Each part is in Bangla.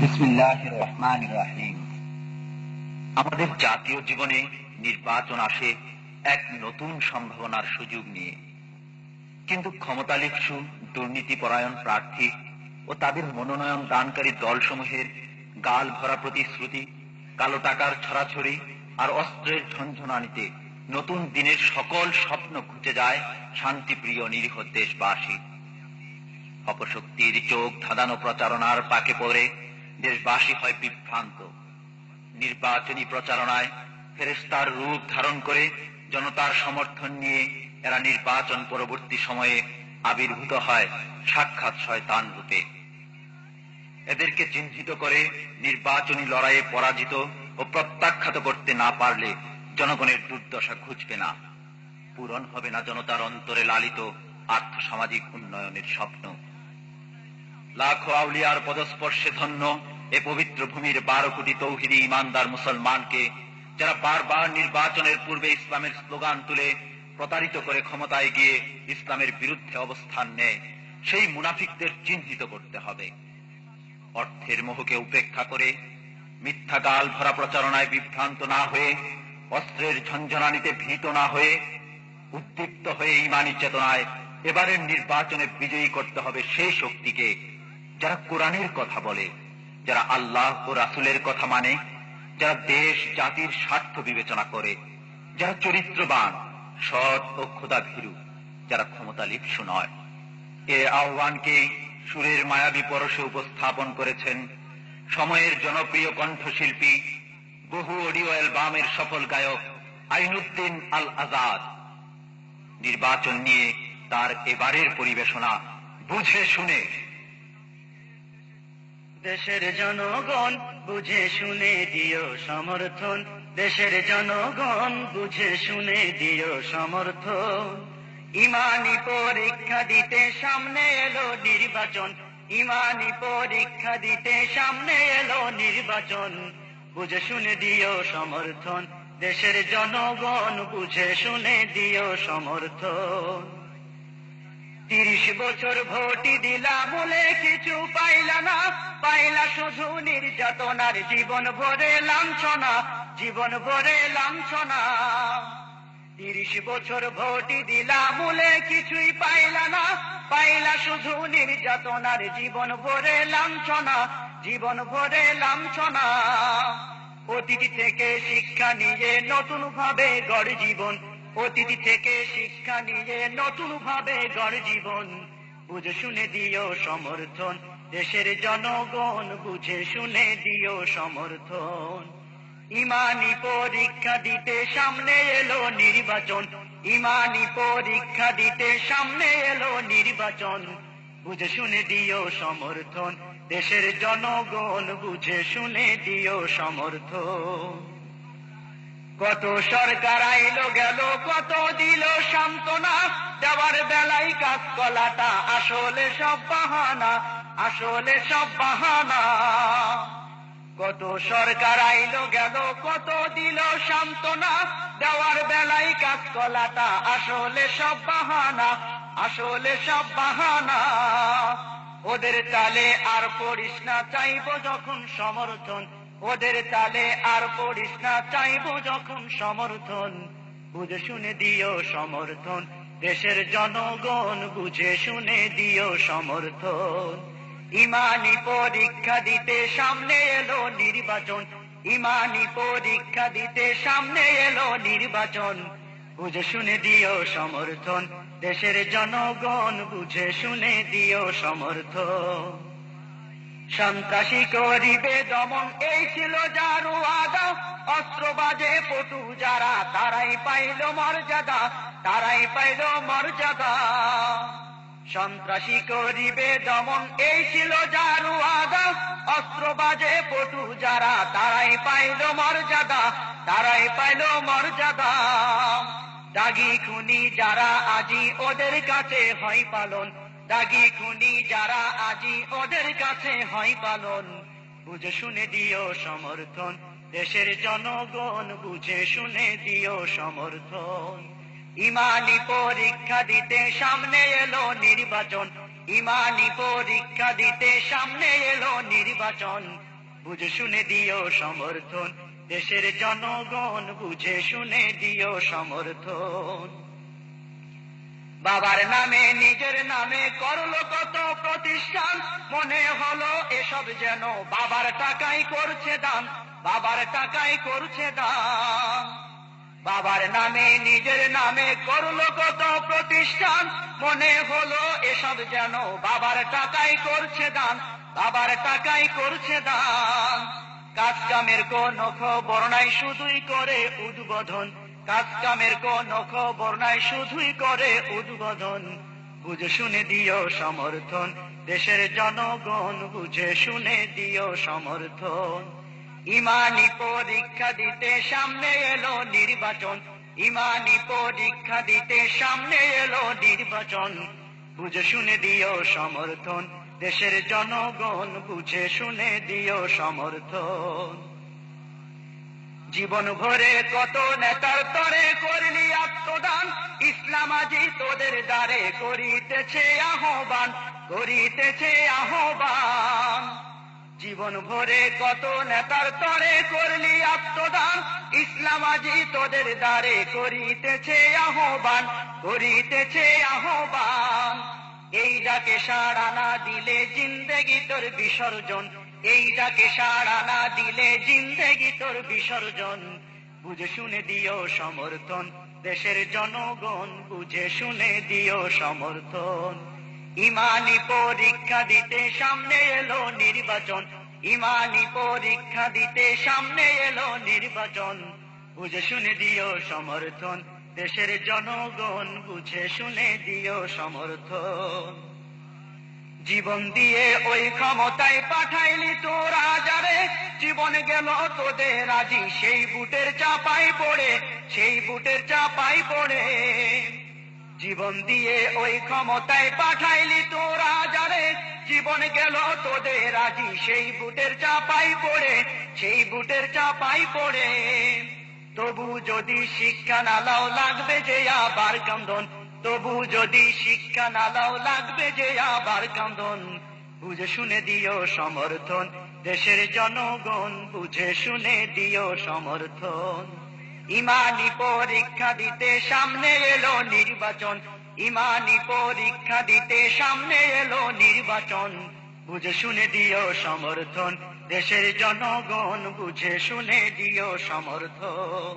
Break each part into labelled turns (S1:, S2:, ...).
S1: বিসমিল্লাহির রহমানির রহিম। আমাদের জাতীয় জীবনে নির্বাচন আসে এক নতুন সম্ভাবনার সুযোগ নিয়ে, কিন্তু ক্ষমতালিপ্সু দুর্নীতিপরায়ণ প্রার্থী ও তাদের মনোনয়ন দানকারী দলসমূহের গাল ভরা প্রতিশ্রুতি, কালো টাকার ছড়াছড়ি আর অস্ত্রের ঝনঝনানিতে নতুন দিনের সকল স্বপ্ন ঘুচে যায় শান্তিপ্রিয় নিরীহ দেশবাসী। অপশক্তির চোখ ধাঁধানো প্রচারণার পাকে পড়ে দেশবাসী হয় বিভ্রান্ত। নির্বাচনী প্রচারণায় ফেরেশতার রূপ ধারণ করে জনতার সমর্থন নিয়ে এরা নির্বাচন পরবর্তী সময়ে আবির্ভূত হয় সাক্ষাৎ শয়তান রূপে। এদেরকে চিহ্নিত করে নির্বাচনী লড়াইয়ে পরাজিত ও প্রত্যাখ্যাত করতে না পারলে জনগণের দুর্দশা ঘুচবে না, পূরণ হবে না জনতার অন্তরে লালিত আর্থসামাজিক উন্নয়নের স্বপ্ন। লাখো আউলিয়ার পদস্পর্শে ধন্য এ পবিত্র ভূমির 12 কোটি তৌহিদি ইমানদার মুসলমানকে যারা বারবার নির্বাচনের পূর্বে ইসলামের স্লোগান তুলে প্রতারিত করে ক্ষমতায় গিয়ে ইসলামের বিরুদ্ধে অবস্থান নেয়, সেই মুনাফিকদের চিহ্নিত করতে হবে। অর্থের মোহকে উপেক্ষা করে মিথ্যা গাল ভরা প্রচারণায় বিভ্রান্ত না হয়ে, অস্ত্রের ঝঞ্ঝনানিতে ভীত না হয়ে, উদ্দীপ্ত হয়ে ঈমানী চেতনায় এবারের নির্বাচনে বিজয়ী করতে হবে সেই শক্তিকে যারা কোরআনের কথা বলে, যারা আল্লাহ ও রাসূলের কথা মানে, যারা দেশ জাতির স্বার্থ বিবেচনা করে, যারা চরিত্রবান, সৎ ও খোদাভীরু, যারা ক্ষমতা লিপ্সু নয়। এ আহ্বানকে সুরের মায়াবী পরশে উপস্থাপন করেছেন সময়ের জনপ্রিয় কণ্ঠশিল্পী, বহু অডিও অ্যালবামের সফল গায়ক আইনুদ্দিন আল আজাদ। নির্বাচন নিয়ে তার এবারের পরিবেশনা বুঝে শুনে।
S2: দেশের জনগণ বুঝে শুনে দিও সমর্থন, দেশের জনগণ বুঝে শুনে দিও সমর্থন। ইমানি পরীক্ষা দিতে সামনে এলো নির্বাচন, ইমানি পরীক্ষা দিতে সামনে এলো নির্বাচন। বুঝে শুনে দিও সমর্থন, দেশের জনগণ বুঝে শুনে দিও সমর্থন। 30 বছর ভোটই দিলা বলে কিছু পাইলা না, পাইলা শুধু নির্যাতনার জীবন ভরে লাঞ্ছনা, জীবন ভরে লাঞ্ছনা। 30 বছর ভোটই দিলা বলে কিছুই পাইলা না, পাইলা শুধু নির্যাতনার জীবন ভরে লাঞ্ছনা, জীবন ভরে লাঞ্ছনা। অতীত থেকে শিক্ষা নিয়ে নতুন ভাবে গড় জীবন, অতীত থেকে শিক্ষা নিয়ে নতুন ভাবে গড় জীবন। বুঝে শুনে দিও সমর্থন, দেশের জনগণ বুঝে শুনে দিও সমর্থন। ইমানি পরীক্ষা দিতে সামনে এলো নির্বাচন, ইমানি পরীক্ষা দিতে সামনে এলো নির্বাচন। বুঝে শুনে দিও সমর্থন, দেশের জনগণ বুঝে শুনে দিও সমর্থন। কত সরকার আইলো গেল, কত দিল সান্ত্বনা, দেওয়ার বেলায় কাজ কলাটা আসলে সব বাহানা, আসলে সব বাহানা। কত সরকার আইলো গেল, কত দিল সান্ত্বনা, দেওয়ার বেলায় কাজ কলাটা আসলে সব বাহানা, আসলে সব বাহানা। ওদের তালে আর পড়িস না, চাইবো যখন সমর্থন, ওদের তালে আর পড়িস না, চাইবো যখন সমর্থন। বুঝে শুনে দিও সমর্থন, দেশের জনগণ বুঝে শুনে দিও সমর্থন। ইমানি পরীক্ষা দিতে সামনে এলো নির্বাচন, ইমানি পরীক্ষা দিতে সামনে এলো নির্বাচন। বুঝে শুনে দিও সমর্থন, দেশের জনগণ বুঝে শুনে দিও সমর্থন। সন্ত্রাসী করিবে দমন এই ছিল যার ওয়াদা, অস্ত্রবাজে পটু যারা তারাই পাইল মর্যাদা, তারাই পাইল মর্যাদা। সন্ত্রাসী করিবে দমন এই ছিল যার ওয়াদা, অস্ত্রবাজে পটু যারা তারাই পাইল মর্যাদা, তারাই পাইল মর্যাদা। দাগি খুনি যারা আজি ওদের কাছে হয় পালন, দাগি খুনি যারা আজি ওদের কাছে হয় পালন। বুঝে শুনে দিও সমর্থন, দেশের জনগণ বুঝে শুনে দিও সমর্থন। ইমানি পরীক্ষা দিতে সামনে এলো নির্বাচন, ইমানি পরীক্ষা দিতে সামনে এলো নির্বাচন। বুঝে শুনে দিও সমর্থন, দেশের জনগণ বুঝে শুনে দিও সমর্থন। বাবার নামে নিজের নামে করলো কত প্রতিষ্ঠান, মনে হলো এসব যেন বাবার টাকায় করছে দান, বাবার টাকায় করছে দান। বাবার নামে নিজের নামে করলো কত প্রতিষ্ঠান, মনে হলো এসব যেন বাবার টাকায় করছে দান, বাবার টাকায় করছে দান। কাজ কামের কোনো খবর নাই, শুধুই করে উদ্বোধন, কাজ কামের কোনো খবর নাই, শুধুই করে উদ্বোধন। বুঝে শুনে দিও সমর্থন, দেশের জনগণ বুঝে শুনে দিও সমর্থন। ইমানি পরীক্ষা দিতে সামনে এলো নির্বাচন, ইমানি পরীক্ষা দিতে সামনে এলো নির্বাচন। বুঝে শুনে দিও সমর্থন, দেশের জনগণ বুঝে শুনে দিও সমর্থন। জীবন ভরে কত নেতার তরে করলি আত্মদান, ইসলাম আজি তোদের দ্বারে করিতেছে আহ্বান, করিতেছে আহ্বান। জীবন ভরে কত নেতার তরে করলি আত্মদান, ইসলাম আজি তোদের দ্বারে করিতেছে আহ্বান, করিতেছে আহ্বান। এই ডাকে সাড়া না দিলে জিন্দেগি তোর বিসর্জন, এই ডাকে সাড়া না দিলে জিন্দেগি তোর বিসর্জন। বুঝে শুনে দিও সমর্থন, দেশের জনগণ বুঝে শুনে দিও সমর্থন। ইমানি পরীক্ষা দিতে সামনে এলো নির্বাচন, ইমানি পরীক্ষা দিতে সামনে এলো নির্বাচন। বুঝে শুনে দিও সমর্থন, দেশের জনগণ বুঝে শুনে দিও সমর্থন। জীবন দিয়ে ওই ক্ষমতায় পাঠাইলি তোরা যারে, জীবন গেল তোদের আজি সেই বুটের চাপাই পড়ে, সেই বুটের চাপাই পড়ে। জীবন দিয়ে ওই ক্ষমতায় পাঠাইলি তোরা যারে, জীবন গেল তোদের আজি সেই বুটের চাপাই পড়ে, সেই বুটের চাপাই পড়ে। তবু যদি শিক্ষা না লাও লাগবে যে আবার কান্দন, তবু যদি শিক্ষা না লাও লাগবে যে আবার কান্দন। বুঝে শুনে দিও সমর্থন, দেশের জনগণ বুঝে শুনে দিও সমর্থন। ইমানি পরীক্ষা দিতে সামনে এলো নির্বাচন, ইমানি পরীক্ষা দিতে সামনে এলো নির্বাচন। বুঝে শুনে দিও সমর্থন, দেশের জনগণ বুঝে শুনে দিও সমর্থন।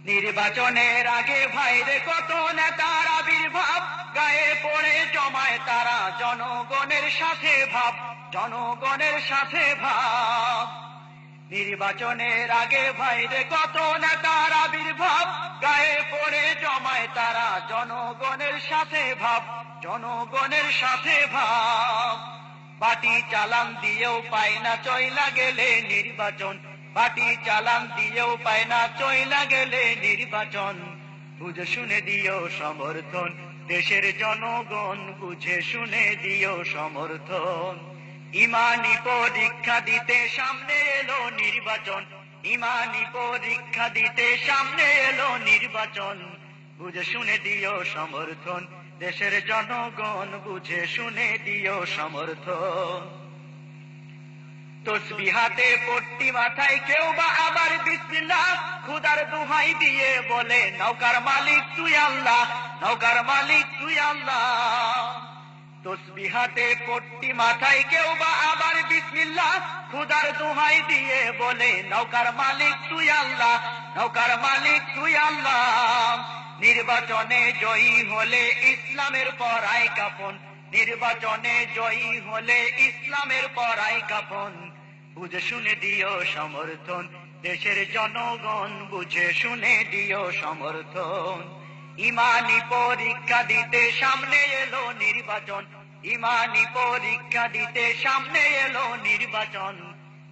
S2: নির্বাচনের আগে ভাইরে কত নেতার আবির্ভাব, গায়ে পড়ে জমায় তারা জনগণের সাথে ভাব, জনগণের সাথে ভাব। নির্বাচনের আগে ভাইরে কত নেতার আবির্ভাব, গায়ে পড়ে জমায় তারা জনগণের সাথে ভাব, জনগণের সাথে ভাব। বাটি চালান দিয়েও পায় না চইলা গেলে নির্বাচন, বাটি চালান দিয়েও পায় না চইলা গেলে নির্বাচন। বুঝে শুনে দিও সমর্থন, দেশের জনগণ বুঝে শুনে দিও সমর্থন। ইমানি পরীক্ষা দিতে সামনে এলো নির্বাচন, ইমানি পরীক্ষা দিতে সামনে এলো নির্বাচন। বুঝে শুনে দিও সমর্থন, দেশের জনগণ বুঝে শুনে দিও সমর্থন। তসবিহ হাতে পট্টি মাথায় কেউ বা আবার বিসমিল্লাহ, খুদার দোহাই দিয়ে বলে নৌকার মালিক তুই আল্লাহ, নৌকার মালিক তুই আল্লাহ। তসবিহ হাতে পট্টি মাথায় কেউ বা আবার বিসমিল্লাহ, খুদার দোহাই দিয়ে বলে নৌকার মালিক তুই আল্লাহ, নৌকার মালিক তুই আল্লাহ। নির্বাচনে জয়ী হলে ইসলামের পরাই কাফন, নির্বাচনে জয়ী হলে ইসলামের পরাই কাফন। বুঝে শুনে দিও সমর্থন, দেশের জনগণ বুঝে শুনে দিও সমর্থন। ইমানি পরীক্ষা দিতে সামনে এলো নির্বাচন, ইমানি পরীক্ষা দিতে সামনে এলো নির্বাচন।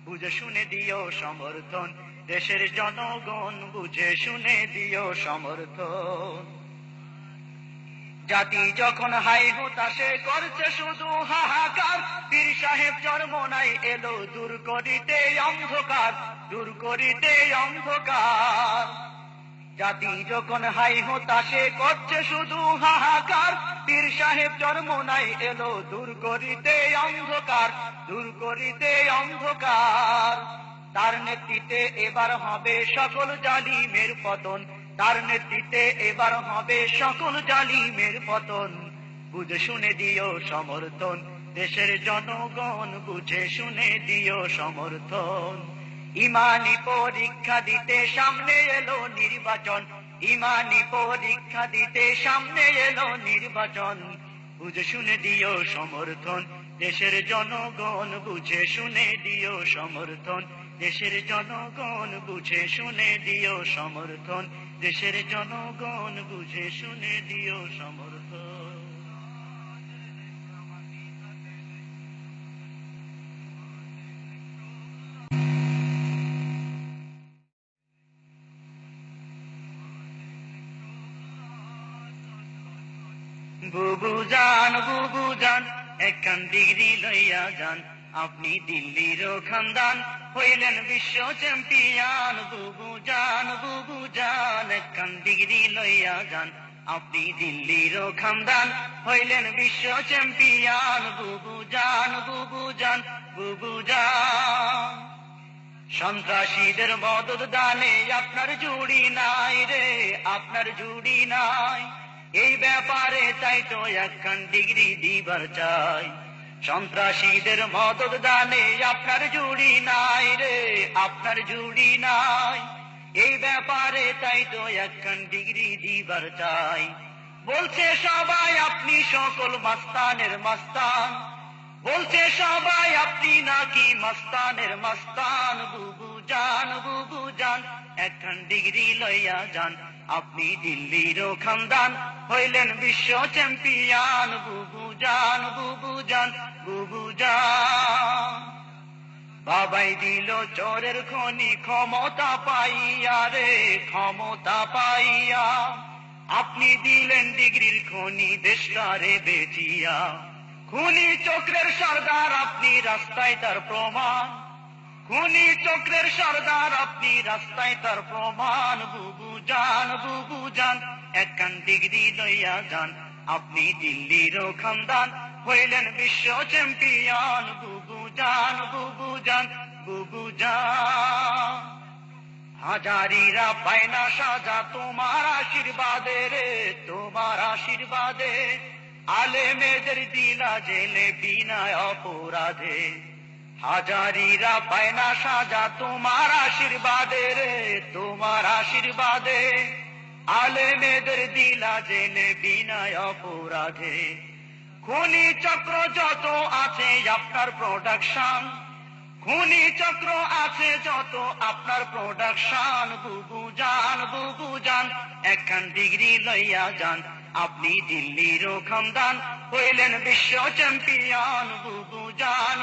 S2: বুঝে শুনে দিও সমর্থন, দেশের জনগণ বুঝে শুনে দিও সমর্থন। জাতি যখন হাই হুতাশে করছে শুধু হাহাকার, পীর সাহেব চরমনাই এলো দূর করিতে অন্ধকার, দূর করিতে অন্ধকার। জাতি যখন হাই হতাশে করছে শুধু হাহাকার, পীর সাহেব চরমোনাই এলো দূর করিতে অন্ধকার, দূর করিতে অন্ধকার। তার নেতৃত্বে এবার হবে সকল জালিমের পতন, তার নেতৃত্বে এবার হবে সকল জালিমের পতন। বুঝে শুনে দিও সমর্থন, দেশের জনগণ বুঝে শুনে দিও সমর্থন। ইমানি পরীক্ষা দিতে সামনে এলো নির্বাচন, ইমানি পরীক্ষা দিতে সামনে এলো নির্বাচন। বুঝে শুনে দিও সমর্থন, দেশের জনগণ বুঝে শুনে দিও সমর্থন, দেশের জনগণ বুঝে শুনে দিও সমর্থন, দেশের জনগণ বুঝে শুনে দিও সমর্থন। বুবু যান একখান ডিগ্রি লইয়া যান, আপনি দিল্লির খানদান হইলেন বিশ্ব চ্যাম্পিয়ন। বুবু যান একখান ডিগ্রি লইয়া যান, আপনি দিল্লির খানদান হইলেন বিশ্ব চ্যাম্পিয়ন। বুবু যান সন্ত্রাসীদের মদদ দানে আপনার জুড়ি নাই রে, আপনার জুড়ি নাই। এই ব্যাপারে তাই তো একখান ডিগ্রি দিবার চাই। সন্ত্রাসীদের মদদ দানে আপনার জুড়ি নাই রে, আপনার জুড়ি নাই। এই ব্যাপারে তাই তো একখান ডিগ্রি দিবার চাই। বলছে সবাই আপনি সকল মাস্তানের মাস্তান, বলছে সবাই আপনি নাকি মাস্তানের মাস্তান। বুবু যান একখান ডিগ্রি লইয়া যান, আপনি দিল্লির খানদান হইলেন বিশ্ব চ্যাম্পিয়ন। বুবু যান বাবাই দিল চোরের খনি ক্ষমতা পাইয়া রে, ক্ষমতা পাইয়া। আপনি দিলেন ডিগ্রির খনি দেশটারে বেচিয়া। খুনি চক্রের সর্দার আপনি, রাস্তায় তার প্রমাণ। খুনি চক্রের সর্দার আপনি, রাস্তায় তার প্রমাণ। বুবু যান একখান ডিগ্রি লইয়া যান, আপনি দিল্লির খানদান হইলেন বিশ্ব চ্যাম্পিয়ন। বুবু যান হাজারিরা পায় না সাজা তোমার আশীর্বাদে রে, তোমার আশীর্বাদে। আলেমেদের দিলা জেলে বিনা অপরাধে। হাজারিরা পায় না সাজা তোমার আশীর্বাদে রে, তোমার আশীর্বাদে। আলেমেদের দিলা জেলে বিনা অপরাধে। খুনি চক্র যত আছে আপনার প্রোডাকশন, খুনি চক্র আছে যত আপনার প্রোডাকশন। বুবু যান একখান ডিগ্রি লইয়া যান, আপনি দিল্লির খানদান হইলেন বিশ্ব চ্যাম্পিয়ন। বুবু যান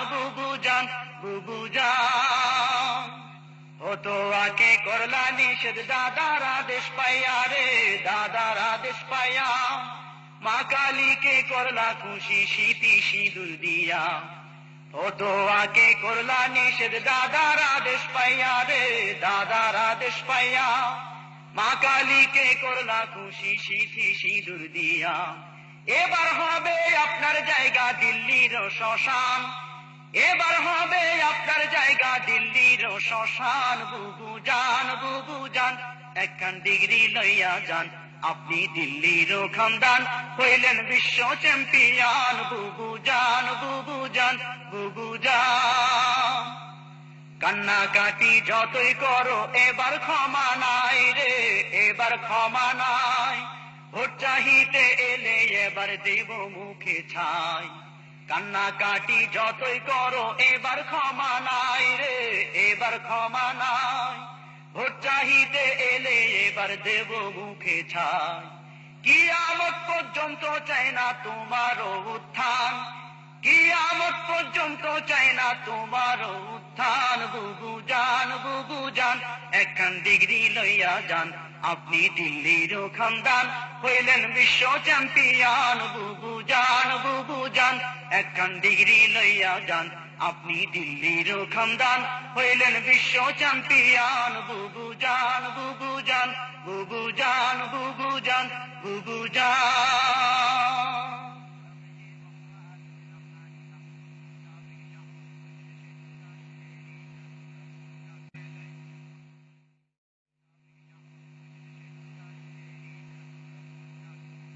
S2: হতো আকে করলা নিষেধ দাদার আদেশ পাইয়া রে, দাদার আদেশ পাইয়া। মা কালীকে করলা খুশি স্মৃতি সিঁদুর দিয়া। হতো আকে করলা নিষেধ দাদার আদেশ পাইয়া রে, দাদার আদেশ পাইয়া। মা কালীকে করলা খুশি স্মৃতি সিঁদুর দিয়া। এবার হবে আপনার জায়গা দিল্লির শ্মশান, এবার হবে আপনার জায়গা দিল্লির শ্মশান। বুবু যান একখান ডিগ্রি লইয়া যান, আপনি দিল্লির খানদান হইলেন বিশ্ব চ্যাম্পিয়ন। বুবু যান কান্নাকাটি যতই করো এবার ক্ষমা নাই রে, এবার ক্ষমা নাই। ভোট চাহিতে এলে এবার দেব মুখে ছাই। কান্নাকাটি যতই করো এবার ক্ষমা নাই রে, এবার ক্ষমা নাই। ভোট চাহিতে এলে এবার দেব মুখে ছাই। কিয়ামত পর্যন্ত চাই না তোমার উত্থান, কিয়ামত পর্যন্ত চাই না তোমার উত্থান। বুবু যান একখান ডিগ্রি লইয়া যান, আপনি দিল্লির খানদান হইলেন বিশ্ব চ্যাম্পিয়ন। বুবু যান একখান ডিগ্রি লইয়া যান, আপনি দিল্লির খানদান হইলেন বিশ্ব চ্যাম্পিয়ন। বুবু জান, বুবু জান, বুবু জান, বুবু জান, বুবু জান।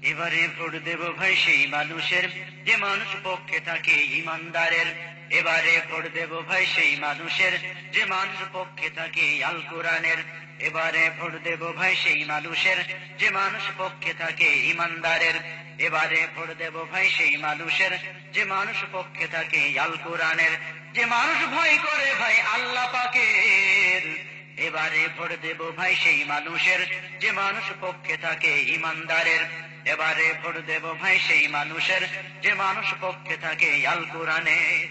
S2: এবারে ভোট দেব ভাই সেই মানুষের যে মানুষ পক্ষে থাকে ইমানদারের। এবারে ভোট দেব ভাই সেই মানুষের যে মানুষ পক্ষে থাকে আল কোরআনের। এবারে ভোট দেব ভাই সেই মানুষের যে মানুষ পক্ষে থাকে ইমানদারের। এবারে ভোট দেব ভাই সেই মানুষের যে মানুষ পক্ষে থাকে আল কোরআনের। যে মানুষ ভয় করে ভাই আল্লাহ পাকের। এবারে ভোট দেব ভাই সেই মানুষের যে মানুষ পক্ষে থাকে ইমানদারের। এবারে ভোট দেব ভাই সেই মানুষের যে মানুষ পক্ষে থাকে আল কোরআনের।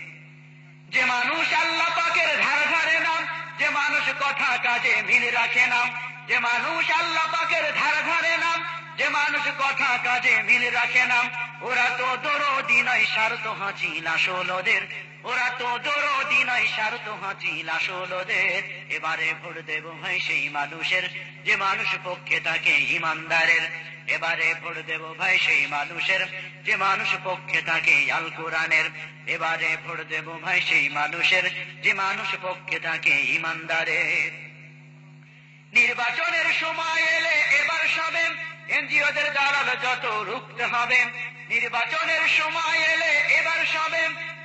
S2: যে মানুষ আল্লাহ পাকের ধার ধারে নাম, যে মানুষ কথা কাজে মিল রাখে নাম। যে মানুষ আল্লাহ পাকের ধার ধারে নাম, যে মানুষ কথা কাজে মিল রাখে নাম। ওরা তো দরদি নয় স্বার্থ হাসিল আসলদের। ওরা তো দরদি নয় স্বার্থ হাসিল আসলদের। এবারে ভোট দেব ভাই সেই মানুষের যে মানুষ পক্ষে থাকে ইমানদারের। এবারে ভোট দেব ভাই সেই মানুষের যে মানুষ পক্ষে থাকে আল কোরআনের। এবারে ভোট দেব ভাই সেই মানুষের যে মানুষ পক্ষে থাকে ইমানদারের। নির্বাচনের সময় এলে এবার সবে এনজিওদের দালাল যত রুখতে হবে। নির্বাচনের সময় এলে এবার সবে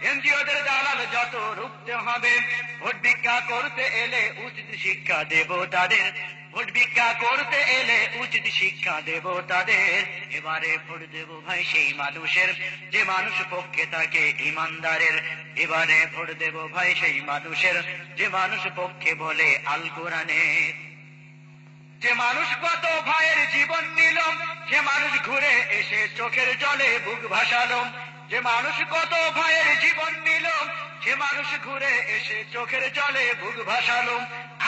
S2: এনজিওদের দালাল যত রুখতে হবে। ভোট ভিক্ষা করতে এলে উচিত শিক্ষা দেব তাদের। ভোট ভিক্ষা করতে এলে উচিত শিক্ষা দেব তাদের। এবারে ভোট দেব ভাই সেই মানুষের যে মানুষ পক্ষে থাকে ইমানদারের। এবারে ভোট দেব ভাই সেই মানুষের যে মানুষ পক্ষে বলে আল কোরআনের। যে মানুষ কত ভাইয়ের জীবন নিল, সে মানুষ ঘুরে এসে চোখের জলে বুক ভাসালো। যে মানুষ কত ভাইয়ের জীবন নিল, সে মানুষ ঘুরে এসে চোখের জলে বুক ভাসালো।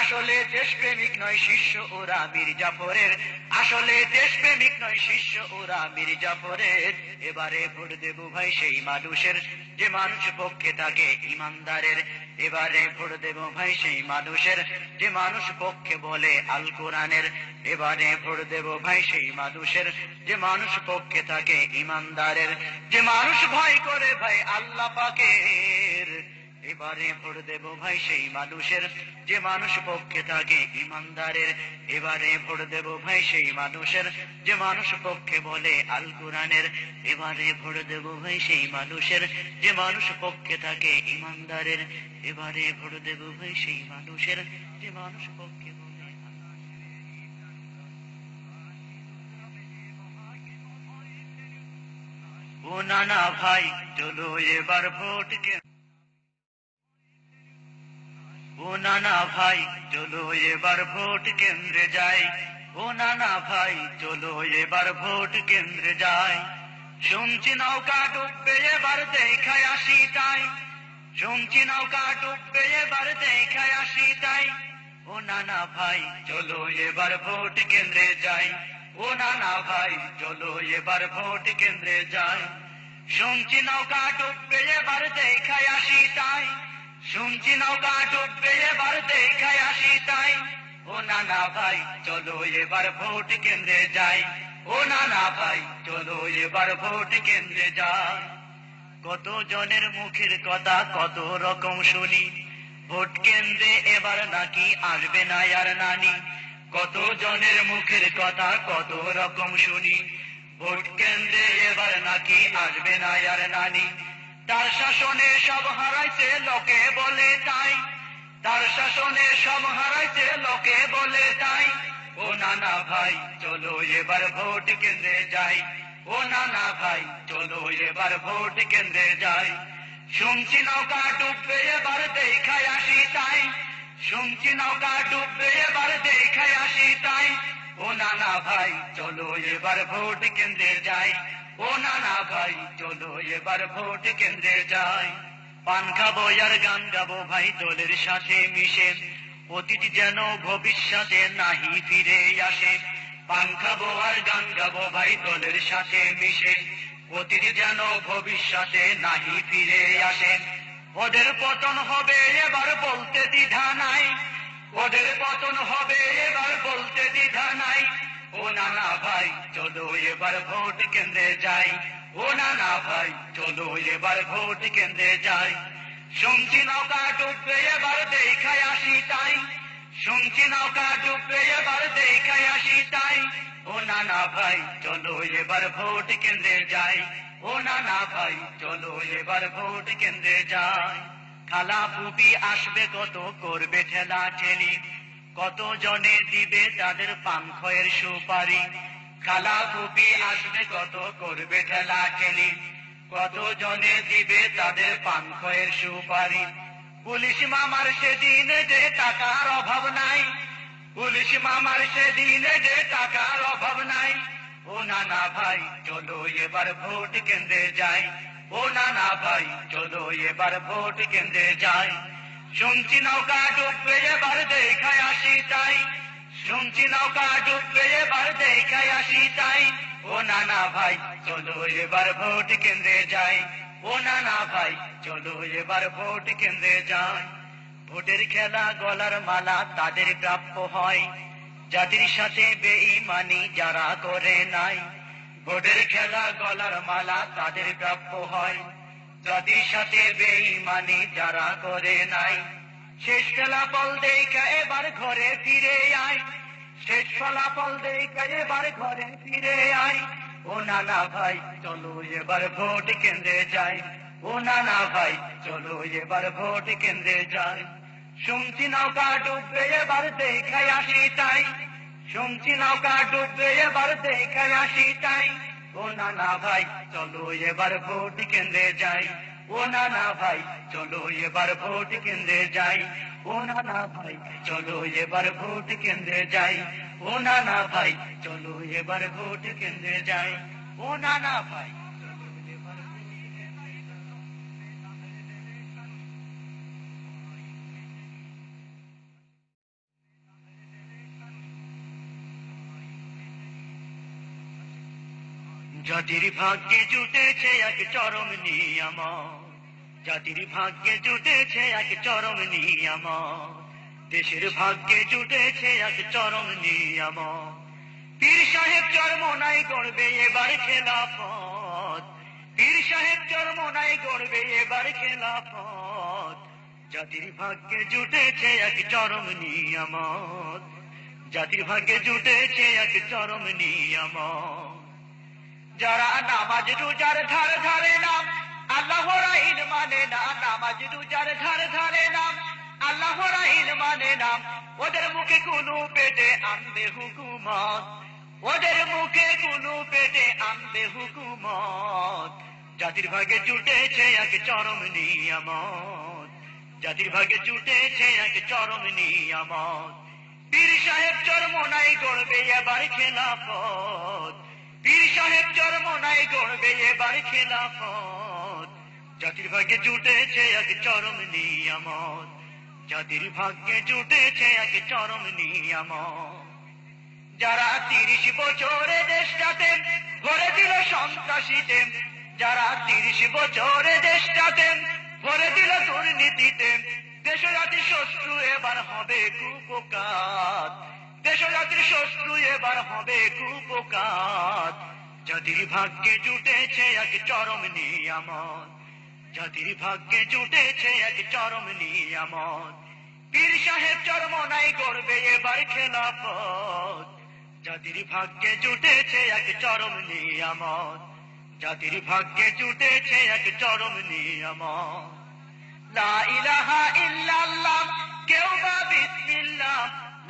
S2: আসলে দেশপ্রেমিক নয় শিষ্য ওরা মীর জাফরের। আসলে দেশপ্রেমিক নয় শিষ্য ওরা মীর জাফরের। এবারে ভোট দেব ভাই সেই মানুষের যে মানুষ পক্ষে থাকে ইমানদারের। এবারে ভোট দেব ভাই সেই মানুষের যে মানুষ পক্ষে বলে আল কোরআনের। এবারে ভোট দেব ভাই সেই মানুষের যে মানুষ পক্ষে থাকে ইমানদারের। যে মানুষ ভয় করে ভাই আল্লাহ পাকের। এবারে ভোট দেব ভাই সেই মানুষের যে মানুষ পক্ষে থাকে ইমানদারের। এবারে ভোট দেব ভাই সেই মানুষের যে মানুষ পক্ষে বলে আল কোরআনের। এবারে ভোট দেব ভাই সেই মানুষের যে মানুষ পক্ষে থাকে ইমানদারের। এবারে ভোট দেব ভাই সেই মানুষের যে মানুষ পক্ষে বলে। ও নানা ভাই চলো এবার ভোট ও নানা ভাই চলো এবার ভোট কেন্দ্রে যাই। ও নানা ভাই চলো এবার ভোট কেন্দ্রে যাই। শুনছি নৌকা ডুববে এবার দেখায় আসি তাই। শুনছি নৌকা ডুববে এবার দেখায় আসি তাই। ও নানা ভাই চলো এবার ভোট কেন্দ্রে যাই। ও নানা ভাই চলো এবার ভোট কেন্দ্রে যাই। শুনছি নৌকা ডুববে এবার দেখায় আসি তাই। শুনছি নৌকা ডুববে এবার দেখায় আসি তাই। ও নানা ভাই চলো এবার ভোট কেন্দ্রে যাই। ও নানা ভাই চলো এবার ভোট কেন্দ্রে যাই। কত জনের মুখের কথা কত রকম শুনি, ভোট কেন্দ্রে এবার নাকি আসবে না আর নানি। কত জনের মুখের কথা কত রকম শুনি, ভোট কেন্দ্রে এবার নাকি আসবে না আর নানি। তার শাসনে সব হারাইছে লোকে বলে তাই। তার শাসনে সব হারাইছে লোকে বলে তাই। ও নানা ভাই চলো এবার ভোট কেন্দ্রে যাই। ও নানা ভাই চলো এবার ভোট কেন্দ্রে যাই। শুনছি নৌকা ডুববে এবার দেখায় আসি তাই। শুনছি নৌকা ডুববে এবার দেখায় আসি তাই। ও নানা ভাই চলো এবার ভোট কেন্দ্রে যাই। ও নানা ভাই চলো এবার ভোট কেন্দ্রে যাই। পান খাবো আর গান গাবো ভাই দলের সাথে মিশে, অতীত যেন ভবিষ্যতে নাহি ফিরে আসে। পান খাবো আর গান গাবো ভাই দলের সাথে মিশে, অতীত যেন ভবিষ্যতে নাহি ফিরে আসে। ওদের পতন হবে এবার বলতে দ্বিধা নাই, ওদের পতন হবে এবার বলতে দ্বিধা নাই। ও নানা ভাই চলো এবার ভোট কেন্দ্রে যাই, ও নানা ভাই চলো এবার ভোট কেন্দ্রে যাই। শুনছি নৌকা ডুববে এবার দেখায় আসি তাই, শুনছি নৌকা ডুববে এবার দেখায় আসি তাই। ও নানা ভাই চলো এবার ভোট কেন্দ্রে যাই, ও নানা ভাই চলো এবার ভোট কেন্দ্রে যাই। খালা ফুপি আসবে কত করবে ঠেলা ঠেলি, কত জনে দিবে তাদের পান খয়ের সুপারি। খালা ফুপি আসবে কত করবে ঠেলা ঠেলি, কত জনে দিবে তাদের পান খয়ের সুপারি। পুলিশ মামার সেদিন যে টাকার অভাব নাই, পুলিশ মামার সেদিন যে টাকার অভাব নাই। ও নানা ভাই চলো এবার ভোট কেন্দ্রে যাই, ও নানা ভাই চলো এবার ভোট কেন্দ্রে যাই। শুনছি নৌকা ডুববে এবার দেখায় আসি তাই, শুনছি নৌকা ডুববে এবার দেখায় আসি তাই। ও নানা ভাই চলো এবার ভোট কেন্দ্রে যাই, ও নানা ভাই চলো এবার ভোট কেন্দ্রে যাই। ভোটের খেলা গলার মালা তাদের প্রাপ্য হয়, জাতির সাথে বেঈমানি যারা করে নাই। ভোটের খেলা গলার মালা তাদের প্রাপ্য হয়, জাতির সাথে বেঈমানি যারা করে নাই। শেষ ফলাফল দেখা এবার ঘরে ফিরে আয়, শেষ ফলাফল দেখা এবার ঘরে ফিরে আয়। ও নানা ভাই চলো এবার ভোট কেন্দ্রে যাই, ও নানা ভাই চলো এবার ভোট কেন্দ্রে যাই। শুনছি নৌকা ডুববে এবার দেখায় আসি তাই, শুনছি নৌকা ডুববে এবার দেখায় আসি তাই। ও নানা ভাই চলো এবার ভোট কেন্দ্রে যাই, ও নানা ভাই চলো এবার ভোট কেন্দ্রে যাই, ও নানা ভাই চলো এবার ভোট কেন্দ্রে যাই, ও নানা ভাই চলো এবার ভোট কেন্দ্রে যাই, ও নানা ভাই। জাতির ভাগ্যে জুটেছে এক চরম নিয়ামত, জাতির ভাগ্যে জুটেছে এক চরম নিয়ামত, দেশের ভাগ্যে জুটেছে এক চরম নিয়ামত। পীর সাহেব চরমোনাই গড়বে এবার খেলাফত, পীর সাহেব চরমোনাই গড়বে এবার খেলাফত। জাতির ভাগ্যে জুটেছে এক চরম নিয়ামত, জাতির ভাগ্যে জুটেছে এক চরম নিয়ামত। যারা নামাজ রোজার ধার ধারে নাম আল্লাহর আইন মানে না, নামাজ রোজার ধার ধারে নাম আল্লাহর আইন মানে নাম। ওদের মুখে কুলু পেটে আনবে হুকুমত, ওদের মুখে কুলু পেটে আনবে হুকুমত। জাতির ভাগে জুটেছে এক চরম নিয়ামত, জাতির ভাগে জুটেছে এক চরম নিয়ামত। পীর সাহেব চরমোনাই গড়বে এবার খেলাফত, পীর সাহেব চরমোনাই গড়বে এবার খেলাফত। জাতির ভাগ্যে জুটেছে এক চরম নিয়ামত, জাতির ভাগ্যে জুটেছে এক চরম নিয়ামত। যারা 30 বছরে দেশটাতে ভরে দিল সন্ত্রাসীতে, যারা 30 বছরে দেশটাতে ভরে দিল দুর্নীতিতে, দেশ জাতির শত্রু এবার হবে কুপোকাত, দেশ জাতির শত্রু এবার হবে কুপোকাত। জাতির ভাগ্যে জুটেছে এক চরম নিয়ামত, জাতির ভাগ্যে জুটেছে এক চরম নিয়ামত। পীর সাহেব চরমোনাই গড়বে এবার খেলাফত, জাতির ভাগ্যে জুটেছে এক চরম নিয়ামত, জাতির ভাগ্যে জুটেছে এক চরম নিয়ামত। লা ইলাহা ইল্লাল্লাহ কেউ বা বিসমিল্লাহ,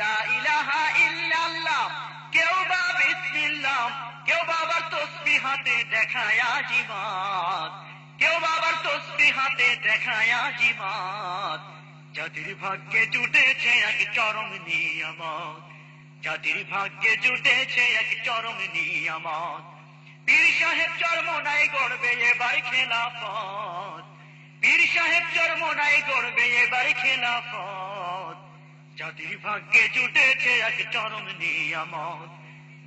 S2: লা ইলাহা ইল্লাল্লাহ কেউ বা বিসমিল্লাহ, কেউ বাবার তসবিহ হাতে দেখায় আজিমাত, কেউ বাবার তসবিহ হাতে দেখায় আজিমাত। জাতির ভাগ্যে জুটেছে এক চরম নিয়ামত, জাতির ভাগ্যে জুটেছে এক চরম নিয়ামত। পীর সাহেব চরমোনাই গড়বে এবার খেলাফত, পীর সাহেব চরমোনাই গড়বে এবার খেলাফত। জাতির ভাগ্যে জুটেছে এক চরম নিয়ামত,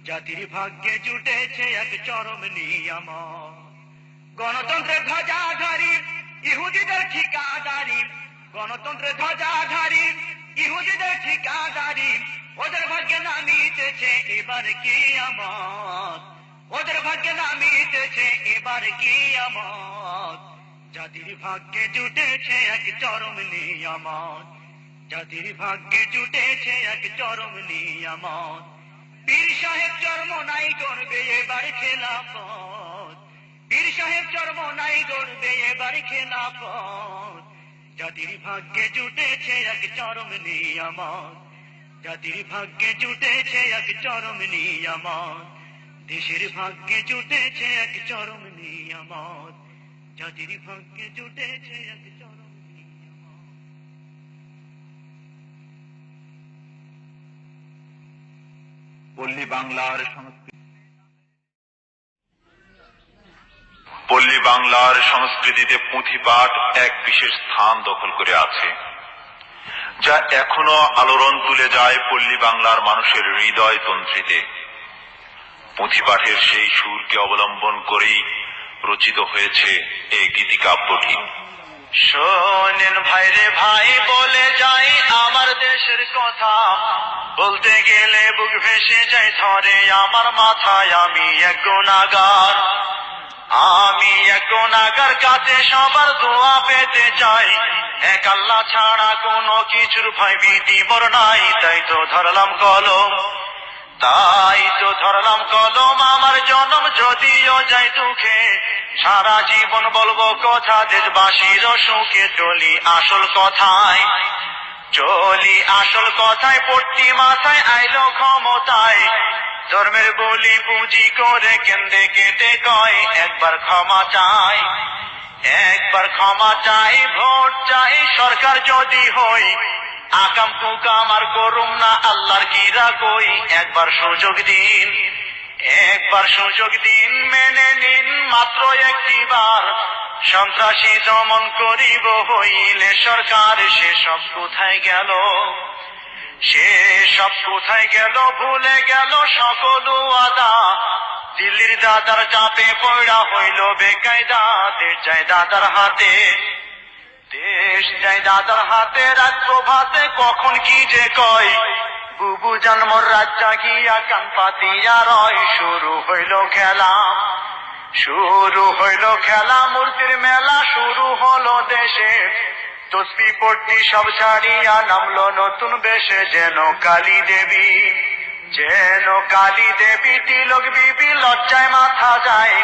S2: জাতির ভাগ্যে জুটেছে এক চরম নিয়ামত। গণতন্ত্রের ধ্বজাধারী ইহুদিদের ঠিকাদারি, গণতন্ত্রের ধ্বজাধারী ইহুদিদের ঠিকাদারি, ওদের ভাগ্যে নামিতেছে এবার কিয়ামত, ওদের ভাগ্যে নামিতেছে এবার কিয়ামত। জাতির ভাগ্যে জুটেছে এক চরম নিয়ামত, জাতির ভাগ্যে জুটেছে এক চরম নিয়ামত। পীর সাহেব চর্ম নাই করবে এবার খেলাফত, পীর সাহেব চর্ম নাই করবে এবার খেলাফত। জাতির ভাগ্যে জুটেছে এক চরম নিয়ামত, জাতির ভাগ্যে জুটেছে এক চরম নিয়ামত। দেশের ভাগ্যে জুটেছে এক চরম নিয়ামত, জাতির ভাগ্যে জুটেছে এক চরম নিয়ামত।
S1: পল্লী বাংলার সংস্কৃতি,
S3: পল্লী বাংলার সংস্কৃতিতে পুঁথিপাঠ এক বিশেষ স্থান দখল করে আছে, যা এখনো আলোড়ন তুলে যায় পল্লী বাংলার মানুষের হৃদয় তন্ত্রীতে। পুঁথিপাঠের সেই সুরকে অবলম্বন করেই রচিত হয়েছে এই গীতিকাব্যটি।
S2: শোনেন ভাইরে ভাই বলে যাই আমার দেশের কথা, বলতে গেলে বুক ভেসে যায় ধরে আমার মাথায়। আমি এক গুনাহগার, আমি এক গুনাহগার, কাছে সবার দোয়া পেতে চাই। এক আল্লাহ ছাড়া কোনো কিছুর ভয় ভীতি মোর নাই, তাই তো ধরলাম কলম, তাই তো ধরলাম কলম। আমার জন্ম যদিও যাই দুঃখে, সারা জীবন বলবো কথা দেশবাসীর সুখে। চলি আসল কথায়, চলি আসল কথায়, পট্টি মাথায় আইলো ক্ষমতায়। ধর্মের বলি পুঁজি করে কেন্দ্রে কেটে কয় একবার ক্ষমা চাই, একবার ক্ষমা চাই। ভোট চাই সরকার যদি হই, আকাম কুকাম আর করুম না আল্লাহর কিরা কই। একবার সুযোগ দিন, একবার সুযোগ দিন, মেনে নিন মাত্র একটিবার। সন্ত্রাসী দমন করিব হইলে সরকার, সেসব কোথায় গেল, সেসব কোথায় গেল। ভুলে গেল সকল ওয়াদা, দিল্লির দাদার চাপে পড়া হইল বেকায়দা। দেশ যায় দাদার হাতে, দেশ যায় দাদার হাতে। রাত প্রভাতে কখন কি যে কয়, বুবু জন্মর রাত জাগিয়া কান পাতিয়া রয়। শুরু হইল খেলা, শুরু হইল খেলা, মূর্তির মেলা শুরু হলো দেশে। তসবি পট্টি সব ছাড়িয়া নামলো নতুন বেশে, যেন কালী দেবী, যেন কালী দেবী। তিলক বিবি লজ্জায় মাথা যায়,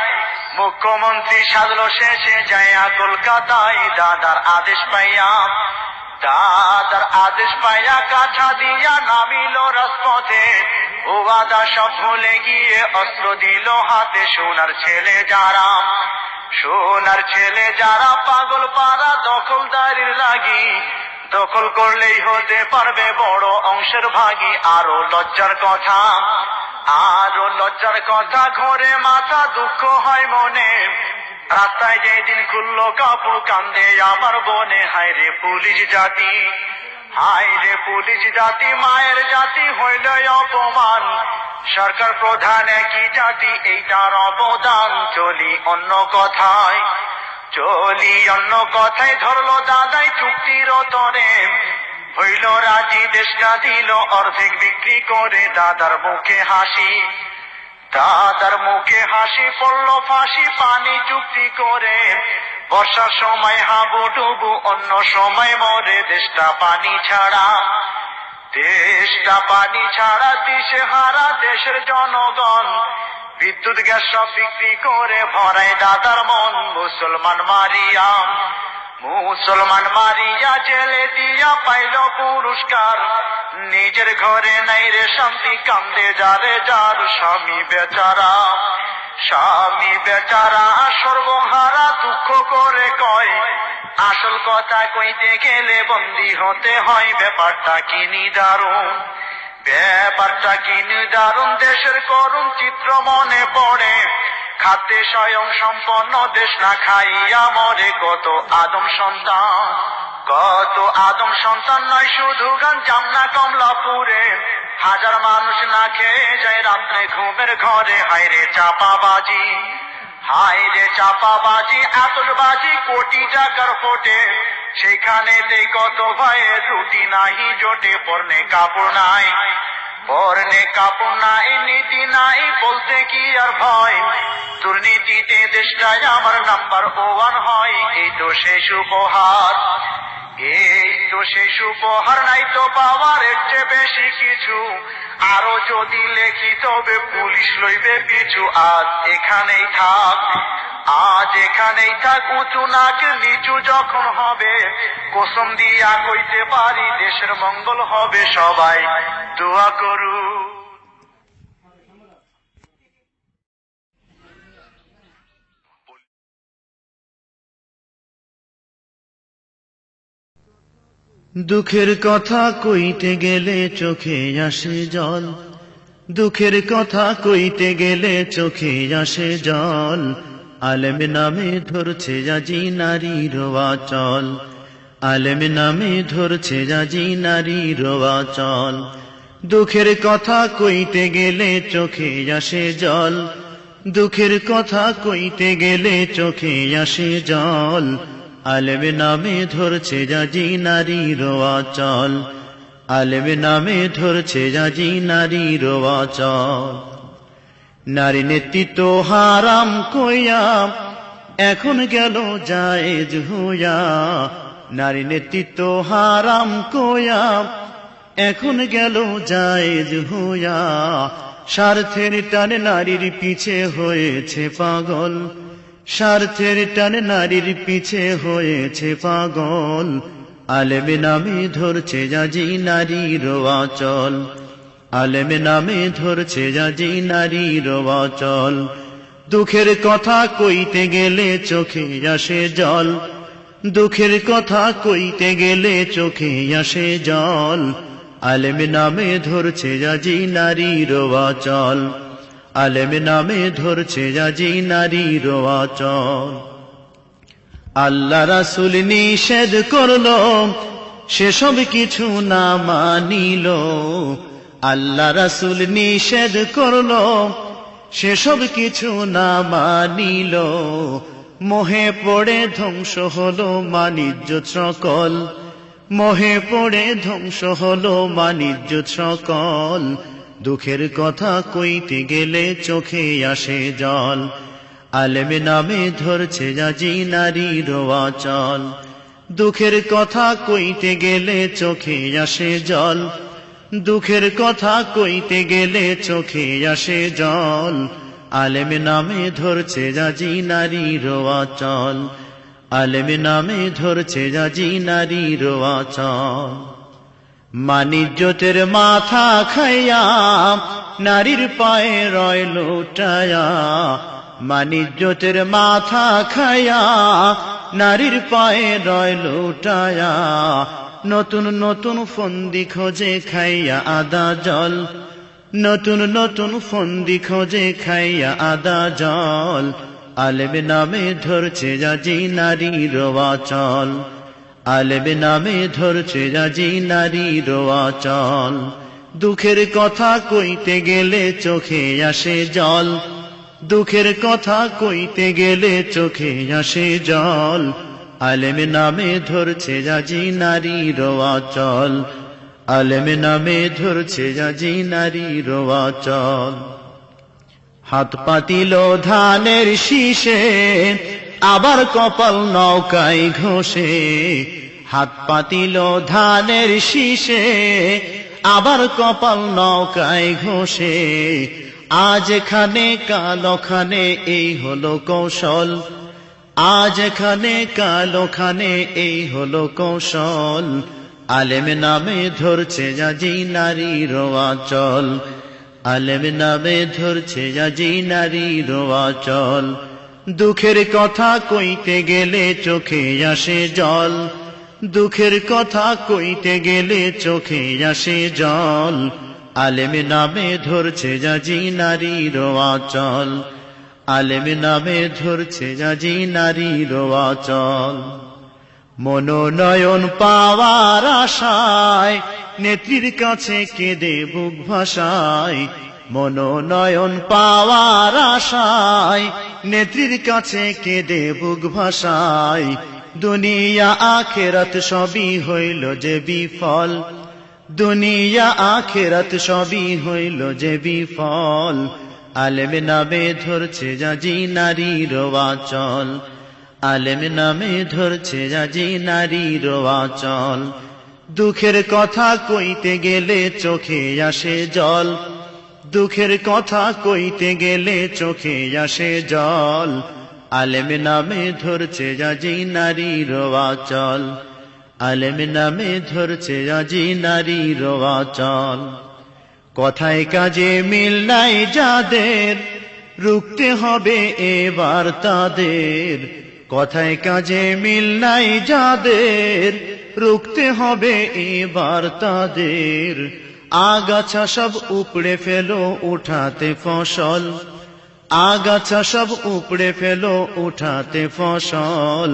S2: মুখ্যমন্ত্রী সাজলো শেষে যাইয়া কলকাতায়। দাদার আদেশ পাইয়া, দাদার আদেশ পাইয়া কাছা দিয়া নামিল রাজপথে। ও আদা সব ভুলে গিয়ে অস্ত্র দিল হাতে। সোনার ছেলে যারা, সোনার ছেলে যারা, পাগল পাড়া দখলদারির লাগি। দখল করলেই হতে পারবে বড় অংশের ভাগী। আরো লজ্জার কথা, আরো লজ্জার কথা, ঘরে মাথা দুঃখ হয় মনে। রাস্তায় যেদিন খুললো কাপড় কান্দে আমার বনে। হায় রে পুলিশ জাতি, হায় রে পুলিশ জাতি, মায়ের জাতি হইল অপমান। সরকার প্রধান একই জাতি, এইটার অবদান। চলি অন্য কথায়, চলি অন্য কথায়। ধরলো দাদাই চুক্তির তরে, হইল রাজি দেশটা দিল অর্ধেক বিক্রি করে। দাদার মুখে হাসি, দাদার মুখে হাসি, পড়লো ফাঁসি পানি চুক্তি করে। বর্ষার সময় হাবুডুবু, অন্য সময় মরে। দেশটা পানি ছাড়া, দেশটা পানি ছাড়া, দিশে হারা দেশের জনগণ। বিদ্যুৎ গ্যাস সব বিক্রি করে ভরায় দাদার মন। মুসলমান মারিয়া, মুসলমান মারিয়া জেলে দিয়া পাইল পুরস্কার। নিজের ঘরে নাই রে শান্তি, কান্দে যারে যার স্বামী বেচারা, স্বামী বেচারা সর্বহারা দুঃখ করে কয়। আসল কথা কইতে গেলে বন্দী হতে হয়। ব্যাপারটা কি নিদারুণ, ব্যাপারটা কি নিদারুণ। দেশের করুণ চিত্র মনে পড়ে, খাদ্যে স্বয়ং সম্পন্ন দেশ না খাইয়া মরে। কত আদম সন্তান, কত আদম সন্তান নয় শুধু গান জামনা কমলাপুরে। হাজার মানুষ না খেয়ে যায় রাত্রে ঘুমের ঘরে। হায় রে চাপাবাজি, হায় রে চাপাবাজি আতশবাজি কোটি টাকার ফোটে, সেখানেতে কত ভয়ে রুটি নাহি জোটে। পরনে কাপড় নাই, পরনে কাপড় নাই, নীতি নাই, বলতে কি আর ভয়। দুর্নীতিতে দেশটায় আমার নাম্বার 1 হয়। এই তো শেষ উপহার, এই তো শেষ উপহার, নাই তো পাওয়ার এর চেয়ে বেশি কিছু। আরো যদি লেখি তবে পুলিশ লইবে পিছু। আজ এখানেই থাক, আজ এখানেই থাক, উঁচু নাক নিচু যখন হবে, কসম দিয়া কইতে পারি দেশের মঙ্গল হবে। সবাই দোয়া করু।
S4: দুঃখের কথা কইতে গেলে চোখে আসে জল, দুঃখের কথা কইতে গেলে চোখে আসে জল। আলেম নামে ধরছে জাজি নারীর আঁচল, আলেম নামে ধরছে জাজি নারীর আঁচল। দুঃখের কথা কইতে গেলে চোখে আসে জল, দুঃখের কথা কইতে গেলে চোখে আসে জল। আলেম নামে ধরছে জাজি নারীর আঁচল, আলেম নামে ধরছে জাজি নারীর আঁচল। নারী নেতৃত্ব হারাম কইয়া এখন গেল জায়েজ হইয়া, নারী নেতৃত্ব হারাম কইয়া এখন গেল জায়েজ হইয়া। স্বার্থের টানে নারীর পিছে হয়েছে পাগল, স্বার্থের টানে নারীর পিছে হয়েছে পাগল। আলেম নামে ধরছে জাজি নারীর আঁচল, আলেম নামে ধরছে জাজি নারীর আঁচল। দুঃখের কথা কইতে গেলে চোখে আসে জল, দুঃখের কথা কইতে গেলে চোখে আসে জল। আলেম নামে ধরছে জাজি নারীর আঁচল, আলেম নামে ধরছে জাজি নারীর আঁচল। আল্লাহ রাসূল নিষেধ করলো, সেসব কিছু না মানিল। আল্লাহ রাসূল নিষেধ করলো, সেসব কিছু না মানিল। মোহে পড়ে ধ্বংস হলো বাণিজ্য সকল, মোহে পড়ে ধ্বংস হলো বাণিজ্য সকল। দুঃখের কথা কইতে গেলে চোখে আসে জল, আলেম নামে ধরছে জাজি নারীর আঁচল। দুঃখের কথা কইতে গেলে চোখে আসে জল, দুঃখের কথা কইতে গেলে চোখে আসে জল। আলেম নামে ধরছে জাজি নারীর আঁচল, আলেম নামে ধরছে জাজি নারীর আঁচল। মানিজ্যতের মাথা খাইয়া নারীর পায়ে রয় লুটায়া, মানিজ্যতের মাথা খাইয়া নারীর পায়ে রয় লুটায়া। নতুন নতুন ফন্দি খোঁজে খাইয়া আদা জল, নতুন নতুন ফন্দি খোঁজে খাইয়া আদা জল। আলেম নামে ধরছে জাজি নারীর আঁচল, আলেম নামে ধরছে জাজি নারীর আঁচল। দুঃখের কথা কইতে গেলে চোখে আসে জল, দুঃখের কথা কইতে গেলে চোখে আসে জল। আলেম নামে ধরছে জাজি নারীর আঁচল, আলেম নামে ধরছে জাজি নারীর আঁচল। হাত পাতিল ধানের শীষে, আবার কপাল নৌকায় ঘষে। হাত পাতিল ধানের শীষে, আবার কপাল নৌকায় ঘষে। আজ এখানে কাল ওখানে এই হলো কৌশল, আজ এখানে কাল ওখানে এই হলো কৌশল। আলেম নামে ধরছে জাজি নারীর আঁচল, আলেম নামে ধরছে জাজি নারীর আঁচল। দুঃখের কথা কইতে গেলে চোখে আসে জল, দুঃখের কথা কইতে গেলে চোখে আসে জল। আলেম নামে ধরছে জাজি নারীর আঁচল, আলেম নামে ধরছে জাজি নারীর আঁচল। মনোনয়ন পাওয়ার আশায় নেত্রীর কাছে কেঁদে বুক ভাসায়, মনোনয়ন পাওয়ার আশায় নেত্রীর কাছে কেঁদে বুক ভাসায়, দুনিয়া আখেরাত সবই হইল যে বিফল, দুনিয়া আখেরাত সবই হইল যে বিফল। আলেম নামে ধরছে জাজি নারীর আঁচল, আলেম নামে ধরছে জাজি নারীর আঁচল। দুঃখের কথা কইতে গেলে চোখে আসে জল, দুঃখের কথা কইতে গেলে চোখে আসে জল। আলেম নামে ধরছে জাজি নারীর আঁচল, আলেম নামে ধরছে জাজি নারীর আঁচল। কথায় কাজে মিল নাই যাদের, রুখতে হবে এবার তাদের। কথায় কাজে মিল নাই যাদের, রুখতে হবে এবার তাদের। আগাছা সব উপড়ে ফেলো উঠাতে ফসল, আগাছা সব উপড়ে ফেলো উঠাতে ফসল।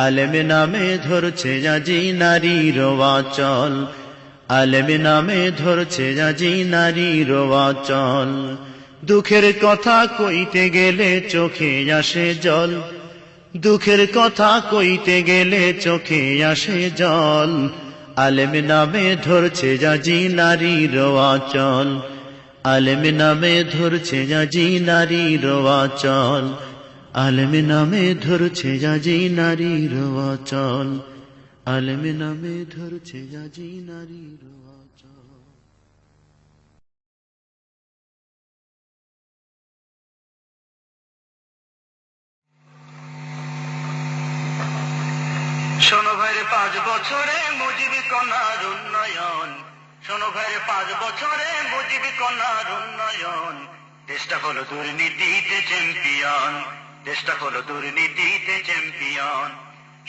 S4: আলেম নামে ধরছে জাজি নারীর আঁচল, আলেম নামে ধরছে জাজি নারীর আঁচল। দুঃখের কথা কইতে গেলে চোখে আসে জল, দুঃখের কথা কইতে গেলে চোখে আসে জল। আলেম নামে ধরছে জাজি নারীর আঁচল, আলেম নামে ধরছে জাজি নারীর আঁচল, আলেম নামে ধরছে জাজি নারীর আঁচল, আলেম নামে ধরছে জাজি নারীর আঁচল।
S2: শোনো ভাইরে 5 বছরে মুজিবি কন্যার উন্নয়ন, শোনো ভাইরে 5 বছরে মুজিবি কন্যার উন্নয়ন। দেশটা হলো দুর্নীতিতে চ্যাম্পিয়ন, দেশটা হলো দুর্নীতিতে চ্যাম্পিয়ন।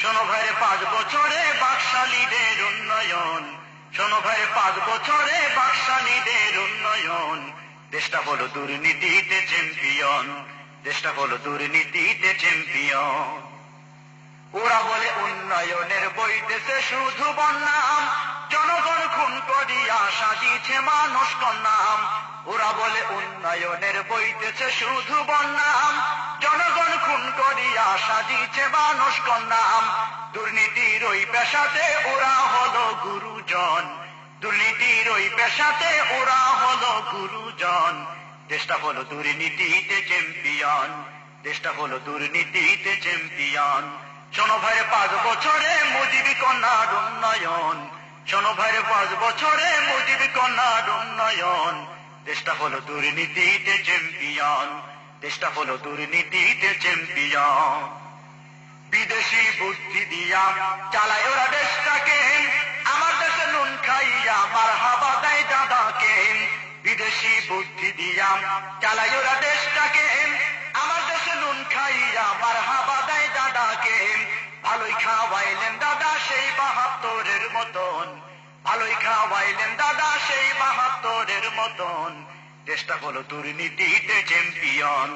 S2: শোনো ভাইরে 5 বছরে বাকশালীদের উন্নয়ন, শোনো ভাইরে 5 বছরে বাকশালীদের উন্নয়ন। দেশটা হলো দুর্নীতিতে চ্যাম্পিয়ন, দেশটা হলো দুর্নীতিতে চ্যাম্পিয়ন। ওরা বলে উন্নয়নের বইতেছে শুধু বন্যাম, জনগণ খুন করিয়া সাজিছে মানুষ কন্যাম। ওরা বলে উন্নয়নের বইতেছে শুধু বন্যাম, জনগণ খুন করিয়া সাজিছে মানুষ কন্যাম। দুর্নীতির ওই পেশাতে ওরা হলো গুরুজন, দুর্নীতির ওই পেশাতে ওরা হলো গুরুজন। দেশটা হলো দুর্নীতিতে চ্যাম্পিয়ন, দেশটা হলো দুর্নীতিতে চ্যাম্পিয়ন। শোনো ভাইরে 5 বছরে মুজিবি কন্যার উন্নয়ন, শোনো ভাইরে 5 বছরে মুজিবি কন্যার উন্নয়ন। দেশটা হলো দুর্নীতিতে চ্যাম্পিয়ন, দেশটা হলো দুর্নীতিতে চ্যাম্পিয়ন। বিদেশি বুদ্ধি দিয়া চালায় ওরা দেশটাকে, আমার দেশে নুন খাইয়া মারহাবা দেয় দাদাকে। বিদেশি বুদ্ধি দিয়া চালায় ওরা দেশটাকে, আমার দেশে নুন খাইয়া মারহাবা দেয় দাদাকে। ভালোই খাওয়াইলেন দাদা সেই 72-এর মতন, ভালোই খাওয়াইলেন দাদা সেই 72-এর মতন। দেশটা হলো দুর্নীতিতে চ্যাম্পিয়ন,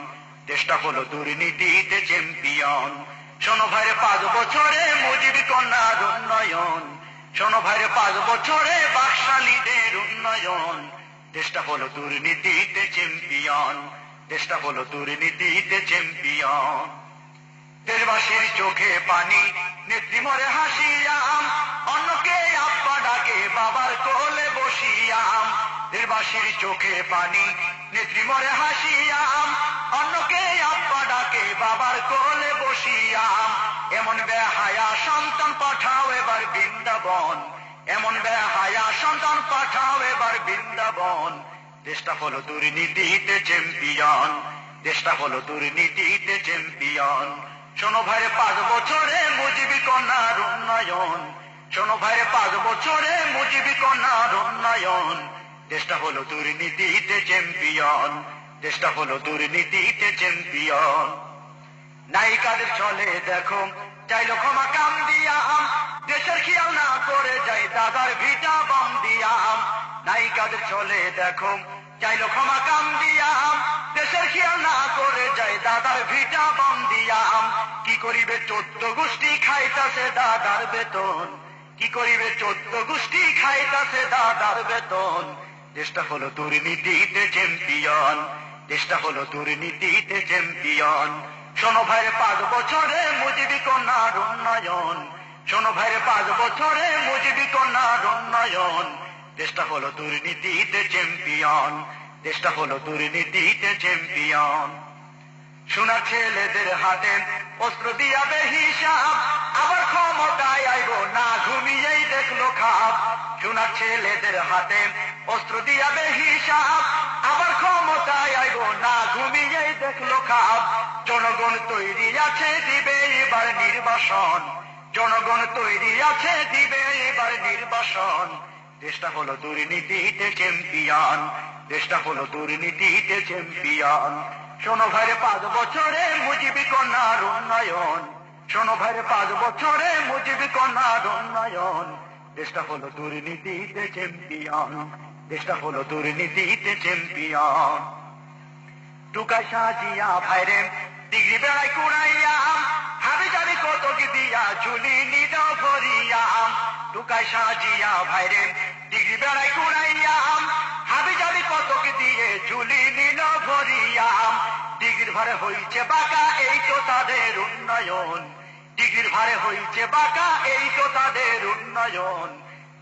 S2: দেশটা হলো দুর্নীতিতে চ্যাম্পিয়ন। শোনো ভাইরে 5 বছরে মুজিবি কন্যার উন্নয়ন, শোনো ভাইরে 5 বছরে বাকশালীদের উন্নয়ন। দেশটা হলো দুর্নীতিতে চ্যাম্পিয়ন, দেশটা হলো দুর্নীতিতে চ্যাম্পিয়ন। দেশবাসীর চোখে পানি নেত্রী মরে হাসিয়াম, অন্যকে আব্বা ডাকে বাবার কোলে বসিয়াম। দেশবাসীর চোখে পানি নেত্রী মরে হাসিয়াম, অন্যকে আব্বা ডাকে বাবার কোলে বসিয়াম। এমন বেহায়া সন্তান পাঠাও এবার বৃন্দাবন, এমন বেহায়া সন্তান পাঠাও এবার বৃন্দাবন। দেশটা হলো দুর্নীতিতে চ্যাম্পিয়ন, দেশটা হলো দুর্নীতিতে চ্যাম্পিয়ন। শোনো ভাইরে 5 বছরে মুজিবি কন্যার উন্নয়ন, শোনো ভাইরে 5 বছরে মুজিবি কন্যার উন্নয়ন। দেশটা হলো দুর্নীতিতে চ্যাম্পিয়ন, দেশটা হলো দুর্নীতিতে চ্যাম্পিয়ন। নায়িকাদের চলে দেখো চাইলো ক্ষমা কাম দিয়াম, দেশের খেয়াল না করে যাই দাদার ভিটা বাম দিয়াম। নায়িকাদের চলে দেখো চাইলো ক্ষমা কাম দিয়াম, দেশের খেয়াল না করে যাই দাদার ভিটা বাম দিয়াম। কি করিবে 14 গোষ্ঠী খাইতাছে দাদার বেতন, কি করিবে 14 গোষ্ঠী খাইতাছে দাদার বেতন। দেশটা হলো দুর্নীতিতে চ্যাম্পিয়ন, দেশটা হলো দুর্নীতিতে চ্যাম্পিয়ন। শোনো ভাইরে 5 বছরে মুজিবি কন্যার উন্নয়ন, শোনো ভাইরে 5 বছরে মুজিবি কন্যার উন্নয়ন। দেশটা হলো দুর্নীতিতে চ্যাম্পিয়ন, দেশটা হলো দুর্নীতিতে চ্যাম্পিয়ন। সোনার ছেলেদের হাতে অস্ত্র দিয়াবে হিসাব, আবার ক্ষমতায় আইব না ঘুমিয়েই দেখলো খাপ। সোনার ছেলেদের হাতে অস্ত্র দিয়াবে হিসাব, আবার ক্ষমতায় আইব না ঘুমিয়েই দেখলো খাপ। জনগণ তৈরি আছে দিবে এবার নির্বাসন, জনগণ তৈরি আছে দিবে এবার নির্বাসন। দেশটা হলো দুর্নীতিতে চ্যাম্পিয়ন, দেশটা হলো দুর্নীতিতে চ্যাম্পিয়ন। শোনো ভাইরে 5 বছরে মুজিবি কন্যার উন্নয়ন, শোনো ভাইরে 5 বছরে মুজিবি কন্যার উন্নয়ন। দেশটা হলো দুর্নীতিতে চ্যাম্পিয়ন, দেশটা হলো দুর্নীতিতে চ্যাম্পিয়ন। টুকাই সাজিয়া ভাইরে ডিগ্রি বেড়াই কুড়াইয়া, হাবি যাবি কত কি দিয়া ঝুলি নিদ ভরিয়া। টুকাই সাজিয়া ভাইরে ডিগ্রি বেড়াই কুড়াইয়া, হাবি যাবি কত কি দিয়ে ঝুলি নিল ভরিয়া। ডিগ্রির ভারে হইছে বাঁকা এই তো তাদের উন্নয়ন, ডিগ্রির ভারে হইছে বাঁকা এই তো তাদের উন্নয়ন।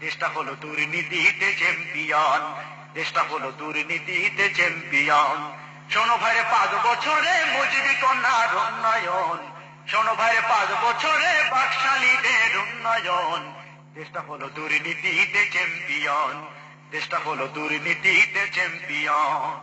S2: দেশটা হলো দুর্নীতিতে চ্যাম্পিয়ন, দেশটা হলো দুর্নীতিতে চ্যাম্পিয়ন। শোনো ভাইরে 5 বছরে মুজিবি কন্যার উন্নয়ন, শোনো ভাইরে 5 বছরে বাকশালীদের উন্নয়ন। দেশটা হলো দুর্নীতিতে চ্যাম্পিয়ন, দেশটা হলো দুর্নীতিতে চ্যাম্পিয়ন।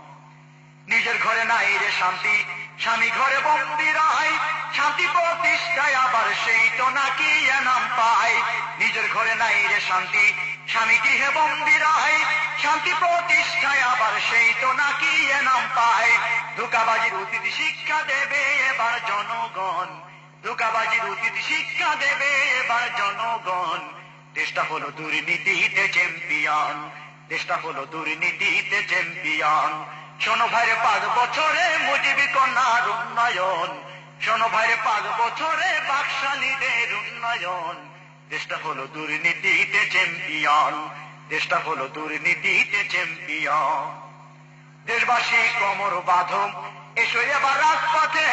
S2: নিজের ঘরে নাই রে শান্তি, স্বামী ঘরে বন্দি রয়, শান্তি প্রতিষ্ঠায় আবার সেই তো নাকি এনাম পায়। নিজের ঘরে নাই রে শান্তি, স্বামী গৃহে বন্দি রয়, শান্তি প্রতিষ্ঠায় আবার সেই তো নাকি এনাম পায়। ধোঁকাবাজির উচিত শিক্ষা দেবে এবার জনগণ, ধোঁকাবাজির উচিত শিক্ষা দেবে এবার জনগণ। দেশটা হলো দুর্নীতিতে চ্যাম্পিয়ন, দেশটা হলো দুর্নীতিতে চ্যাম্পিয়ন। শোনো ভাইরে 5 বছরে মুজিবি কন্যার উন্নয়ন, শোনো ভাইরে 5 বছরে বাকশালীদের উন্নয়ন। দেশটা হলো দুর্নীতিতে চ্যাম্পিয়ন, দেশটা হলো দুর্নীতিতে চ্যাম্পিয়ন। দেশবাসী কোমর বাঁধো এসো এবার রাজপথে,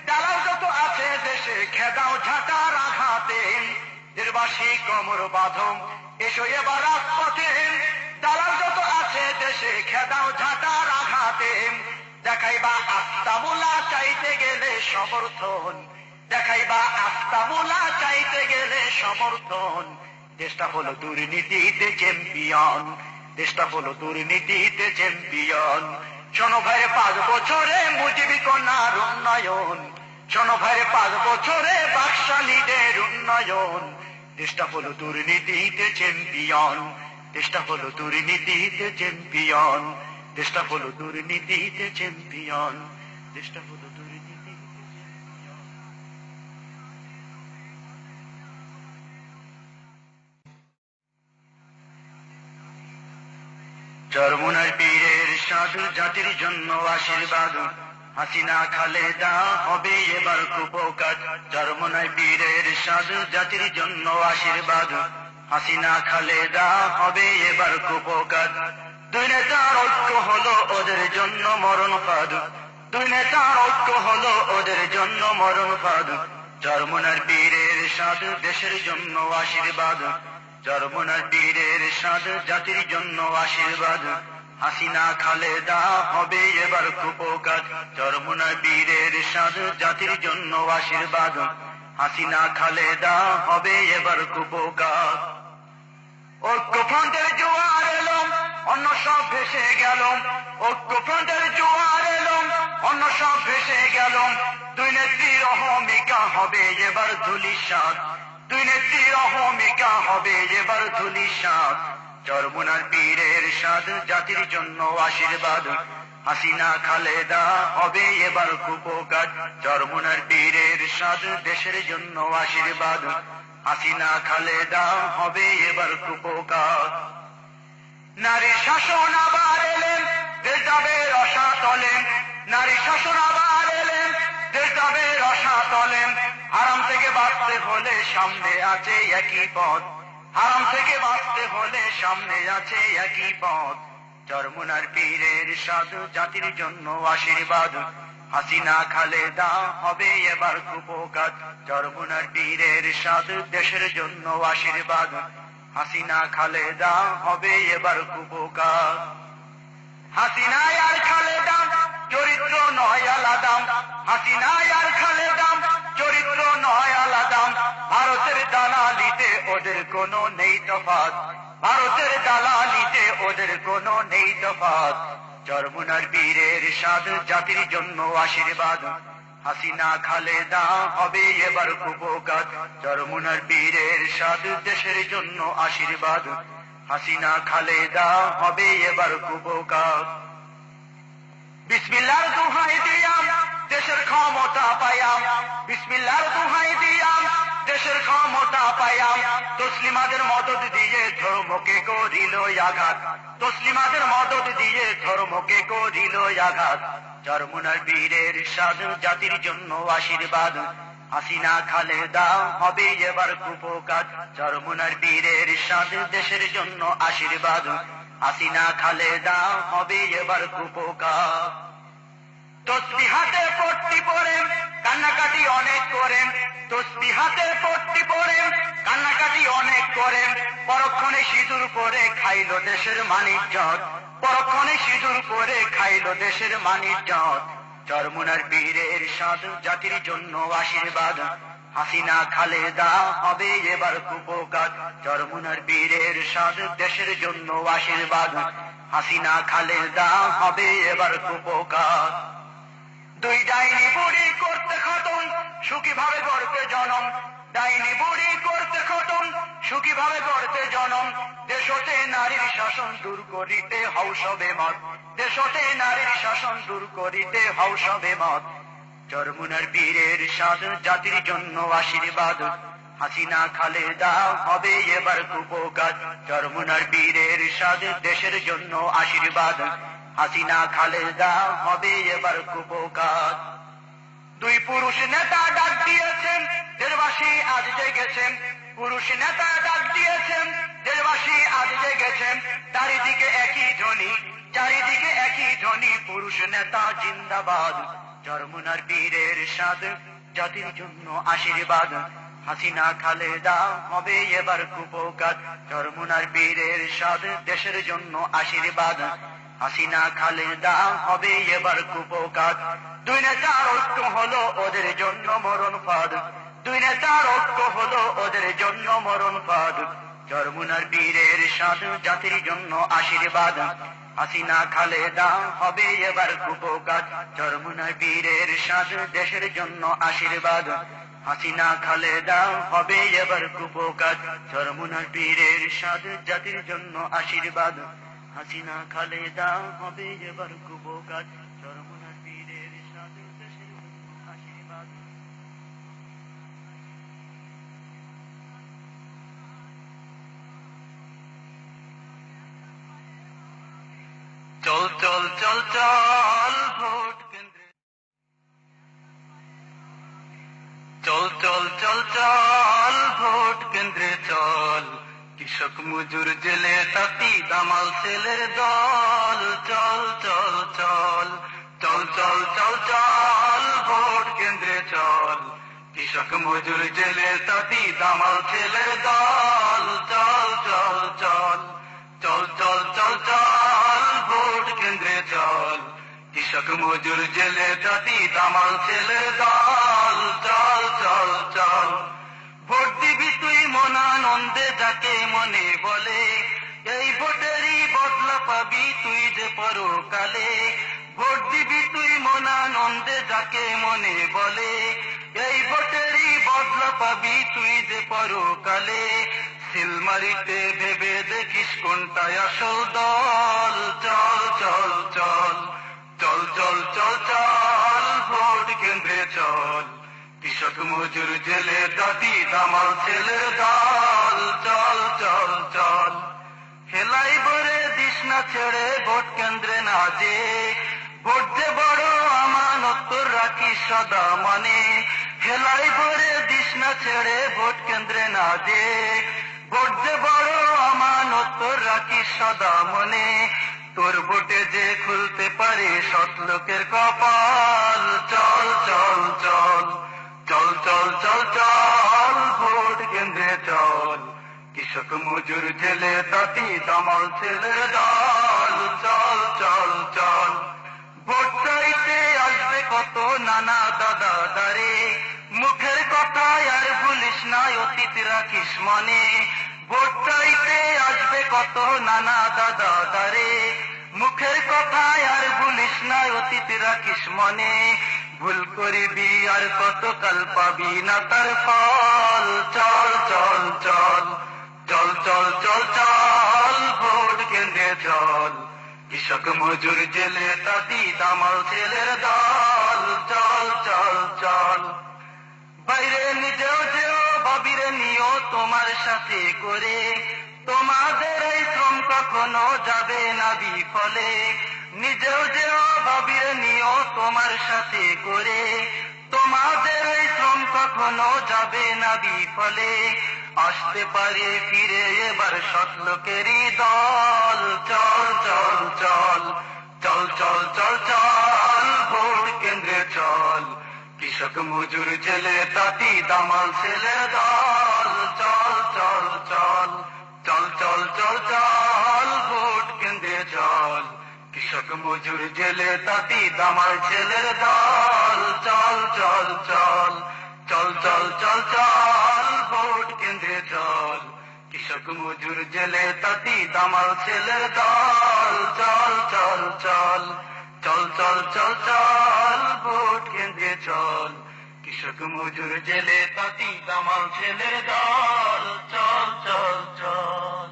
S2: দালাল যত আছে দেশে খেদাও ঝাঁটার আঘাতে। দেশবাসী কোমর বাঁধো এসো এবার রাজপথে, দালাল যত আছে দেশে খেদাও ঝাঁটার আঘাতে। দেখাইবা আস্তাবুলা চাইতে গেলে সমর্থন, দেখাইবা আস্তাবুলা চাইতে গেলে সমর্থন। দেশটা হলো দুর্নীতিতে চ্যাম্পিয়ন, দেশটা হলো দুর্নীতিতে চ্যাম্পিয়ন। শোনো ভাইরে 5 বছরে মুজিবি কন্যার উন্নয়ন, শোনো ভাইরে 5 বছরে বাকশালীদের উন্নয়ন। দেশটা হলো দুর্নীতিতে চ্যাম্পিয়ন, দেশটা হলো দুর্নীতিতে চ্যাম্পিয়ন, দেশটা হলো দুর্নীতিতে চ্যাম্পিয়ন, দেশটা হলো দুর্নীতিতে চ্যাম্পিয়ন। চরমোনাই পীরের সাধু জাতির জন্য আশীর্বাদ, হাসিনা খালেদা হবে এবার কুপকার। চরমোনাই পীরের সাধু জাতির জন্য আশীর্বাদ, হাসিনা খালেদা হবে এবার কুপকার। 2 নেতার ঐক্য হলো ওদের জন্য মরণ ফাঁদ, 2 নেতার ঐক্য হলো ওদের জন্য মরণ ফাঁদ। চরমোনাই পীরের সাধু দেশের জন্য আশীর্বাদ, চরমোনাই পীরের সাধু জাতির জন্য আশীর্বাদ, হাসিনা খালেদা হবে এবার কুপকার। চরমোনাই পীরের সাধু জাতির জন্য আশীর্বাদ, হাসিনা খালেদা হবে এবার কুপকার। ঐক্যফ্রন্টের জোয়ার এলো অন্য সব ভেসে গেল, ঐক্যফ্রন্টের জোয়ার এলো অন্য সব ভেসে গেল। 2 নেত্রীর অহমিকা হবে এবার ধূলিসাৎ, 2 নেত্রীর অহমিকা হবে এবার ধূলিসাৎ। চরমোনাই পীরের সাধু জাতির জন্য আশীর্বাদ, হাসিনা খালেদা হবে এবার কুপকার। চরমোনাই পীরের সাধু দেশের জন্য আশীর্বাদ, হাসিনা খালেদা হবে এবার কুপকার। নারী শাসন আবার এলেন দেশ যাবে রসাতলে, নারী শাসন আবার এলেন দেশ যাবে রসাতলে। হারাম থেকে বাঁচতে হলে সামনে আছে একই পথ, হারাম থেকে বাঁচতে হলে সামনে আছে একই পথ। চরমোনাই পীরের সাধু জাতির জন্য আশীর্বাদ, হাসিনা খালেদা হবে এবার কুপোকাত, চরমুনার পীরের সাদ দেশের জন্য আশীর্বাদ। হাসিনা খালেদা হবে এবার কুপোকাত। হাসিনা আর খালেদা চরিত্র নয় আলাদা, হাসিনা আর খালেদা চরিত্র নয় আলাদা। ভারতের দালালিতে ওদের কোনো নেই তফাৎ, ভারতের দালালিতে ওদের কোনো নেই তফাৎ। চরমুনার বীরের সাদ জাতির জন্য আশীর্বাদ। হাসিনা খালেদা হবে এবার কুপোকাত, চরমুনার বীরের সাদ দেশের জন্য আশীর্বাদ। হাসিনা খালেদা হবে এবার কুপোকাত। বিসমিল্লাহর দোহাই দিয়াম দেশের ক্ষমতা পায়াম, বিসমিল্লাহর দোহাই দিয়াম দেশের ক্ষমতা পায়াম। তসলিমাদের মদদ দিয়ে ধর্মকে করিল আঘাত, তসলিমাদের মদদ দিয়ে ধর্মকে করিল আঘাত। চরমুনার বীরের সাদ জাতির জন্য আশীর্বাদ। হাসিনা খালেদা হবে এবার কুপোকাত, চরমুনার বীরের সাদ দেশের জন্য আশীর্বাদ। হাসিনা খালেদা হবে এবার কুপোকাত। তসবিহ হাতে পট্টি পরে কান্নাকাটি অনেক করেন, তসবিহ হাতে পট্টি পরে কান্নাকাটি অনেক করেন। পরক্ষণে সিঁদুর পরে খাইল দেশের মানিজ্যত, পরক্ষণে সিঁদুর পরে খাইল দেশের মানিজ্যত। চরমুনার বীরের সাদ জাতির জন্য আশীর্বাদ। হাসিনা খালেদা হবে এবার কুপোকাত, চরমুনার বীরের সাদ দেশের জন্য আশীর্বাদ। হাসিনা খালেদা হবে এবার কুপোকাত। দুই ডাইনি বুড়ি করতে খতম সুখী ভাবে গড়তে জনম, ডাইনি বুড়ি করতে খতম সুখী ভাবে গড়তে জনম। দেশতে নারীর শাসন দূর করিতে হও সবে মত, দেশতে নারীর শাসন দূর করিতে হও সবে মত। চরমুনার বীরের সাদ জাতির জন্য আশীর্বাদ। হাসিনা খালেদা হবে এবার কুপোকাত, চরমুনার বীরের সাদ দেশের জন্য আশীর্বাদ। হাসিনা খালেদা হবে এবার কুপোকাত। দুই পুরুষ নেতা ডাক দিয়েছেন দেশবাসী আজ জেগেছেন, পুরুষ নেতা ডাক দিয়েছেন দেশবাসী আজ জেগেছেন। চারিদিকে একই ধ্বনি, চারিদিকে একই ধ্বনি, পুরুষ নেতা জিন্দাবাদ। চরমুনার বীরের সাদ জাতির জন্য আশীর্বাদ। হাসিনা খালেদা হবে এবার কুপোকাত, চরমুনার বীরের সাদ দেশের জন্য আশীর্বাদ। হাসিনা খালেদা হবে এবার কুপোকাত। দুই নেতার ঐক্য হলো ওদের জন্য মরণ ফাঁদ, দুই নেতার ঐক্য হলো ওদের জন্য মরণ ফাঁদ। চরমুনার বীরের সাদ জাতির জন্য আশীর্বাদ। হাসিনা খালেদা হবে এবার কুপোকাত, চরমুনার বীরের সাদ দেশের জন্য আশীর্বাদ। হাসিনা খালেদা হবে এবার কুপোকাত, চরমুনার বীরের সাদ জাতির জন্য আশীর্বাদ। হাসিনা খালেদা হবে এবার কুপোকাত, চরমুনার বীরের সাদ দেশের জন্য আশীর্বাদ। চল চল চল চল ভোট কেন্দ্রে, চল চল চল চল ভোট কেন্দ্রে চল। কৃষক মজুর জেলে তাঁতি দামাল ছেলের দল, চল চল চল, চল চল চল চল ভোট কেন্দ্রে চল। কৃষক মজুর জেলে তাঁতি দামাল ছেলের দল, চল চল চল, চল চল চল চল ভোট কেন্দ্রে চল। কৃষক মজুর জেলে তাঁতি দামাল ছেলের দল, চল চল চল। ভোট দিবি তুই মনানন্দে যাকে মনে বলে, এই ভোটেরই বদলা পাবি তুই যে পরকালে। ভোট দিবি তুই মনানন্দে যাকে মনে বলে, এই ভোটেরই বদলা পাবি তুই যে পরকালে। সিলমারিতে ভেবে দেখিস কোনটাই আসল দল, চল চল চল, চল চল চল চল ভোট কেন্দ্রে চল। কৃষক মজুর জেলে তাঁতি দামাল ছেলের দল, চল চল চল। হেলাই বরে দিস না ছেড়ে ভোট কেন্দ্রে না যে, ভোট যে বড় আমানত রাখিস সদা মনে। হেলাই বরে দিস না ছেড়ে ভোট কেন্দ্রে না যে, ভোট যে বড় আমানত রাখিস সদা মনে। তোর ভোটে যে খুলতে পারে সৎ লোকের কপাল। চল চল চল চল চল চল চল ভোট কেন্দ্রে চল, কৃষক মজুর জেলে তাঁতি দামাল ছেলের দল। চল চল চল ভোট চাইতে আসবে কত নানা দাদা দারে, মুখের কথায় আর ভুলিস না অতীত রাখিস মনে। ভোট চাইতে আসবে কত নানা দাদা দারে, মুখের কথায় আর ভুলিস না অতীত রাখিস মনে। ভুল করিবি আর কতকাল পাবি না তার ফল। চল চল চল চল চল চল চল ভোট কেন্দ্রে চল, কৃষক মজুর জেলে তাঁতি দামাল ছেলের দল। চল চল চল বাইরে নিজেও যেও ভাবিরে নিও তোমার সাথে করে, তোমাদের এই শ্রম কখনো যাবে না বিফলে। নিজেও যেও ভাবিরে নিও তোমার সাথে করে, তোমাদের এই শ্রম কখনো যাবে না বিফলে। আসতে পারে ফিরে এবার সৎ লোকেরই দল। চল চল চল চল চল চল চল ভোট কেন্দ্রে চল, কৃষক মজুর জেলে তাঁতি দামাল ছেলের দল। চল চল চল চল চল চল চল ভোট কেন্দ্রে চল, কৃষক মজুর জেলে তাঁতি দামাল ছেলের দল। চল চল চল চল চল চল চল ভোট কেন্দ্রে চল, কৃষক মজুর জেলে তাঁতি দামাল ছেলের দল। চল চল চল চল চল চল চল ভোট কেন্দ্রে চল, কৃষক মজুর জেলে তাঁতি দামাল ছেলের দল। চল চল চল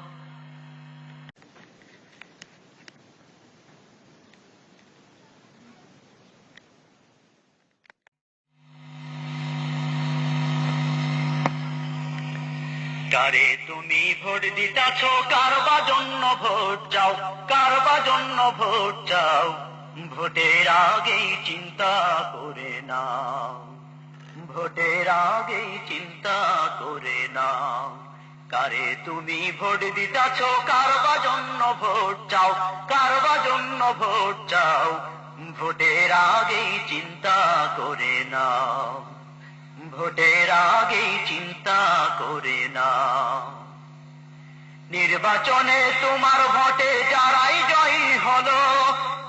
S2: কারে তুমি ভোট দিতাছ, কারবা জন্য ভোট চাও, কারবা জন্য ভোট চাও, ভোটের আগেই চিন্তা করে নাও, ভোটের আগেই চিন্তা করে নাও। কারে তুমি ভোট দিতাছ, কারবা জন্য ভোট চাও, কারবা জন্য ভোট চাও, ভোটের আগেই চিন্তা করে নাও, ভোটের আগেই চিন্তা করে নাও। নির্বাচনে তোমার ভোটে যারাই জয়ী হলো,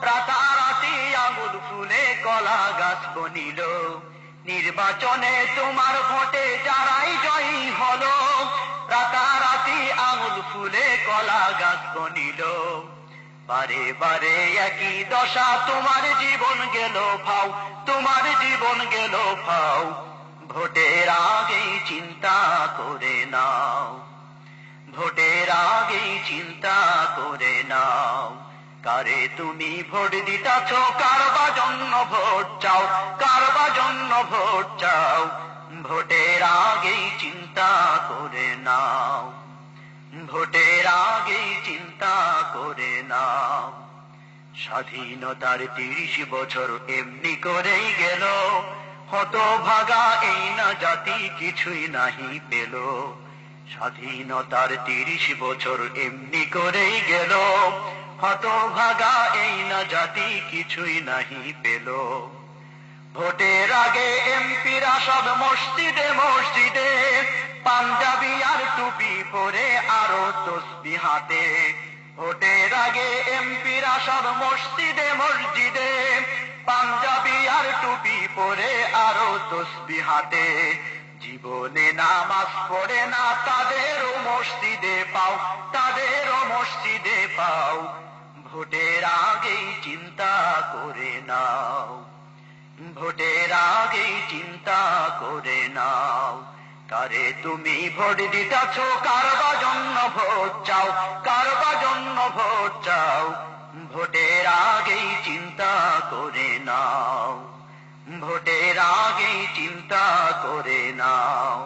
S2: রাতারাতি আঙুল ফুলে কলা গাছ বনিল। নির্বাচনে তোমার ভোটে যারাই জয়ী হলো, রাতারাতি আঙুল ফুলে কলা গাছ বনিল। বারে বারে একই দশা, তোমার জীবন গেল ফাও, তোমার জীবন গেল ফাও, ভোটের আগেই চিন্তা করে নাও, ভোটের আগেই চিন্তা করে নাও। কারে তুমি ভোট দিতাছ, কারবা জন্য ভোট চাও, কারবা জন্য ভোট চাও, ভোটের আগেই চিন্তা করে নাও, ভোটের আগেই চিন্তা করে নাও। স্বাধীনতার 30 বছর এমনি করেই গেল, হতভাগা এই না জাতি কিছুই নাহি পেল। স্বাধীনতার 30 বছর এমনি করেই গেল, হতভাগা এই না জাতি কিছুই নাহি পেল। ভোটের আগে এমপিরা সব মসজিদে মসজিদে, পাঞ্জাবি আর টুপি পরে আরো তসবিহ হাতে। ভোটের আগে এমপিরা সব মসজিদে মসজিদে, পাঞ্জাবি আর টুপি পরে আরো তসবিহ হাতে। জীবনে নামাজ পড়ে না, তাদেরও মসজিদে পাও, তাদেরও মসজিদে পাও, ভোটের আগেই চিন্তা করে নাও, ভোটের আগেই চিন্তা করে নাও। কারে তুমি ভোট দিতাছ, কারবা জন্য ভোট চাও, কারবা জন্য ভোট চাও, ভোটের আগেই চিন্তা করে নাও, ভোটের আগেই চিন্তা করে নাও।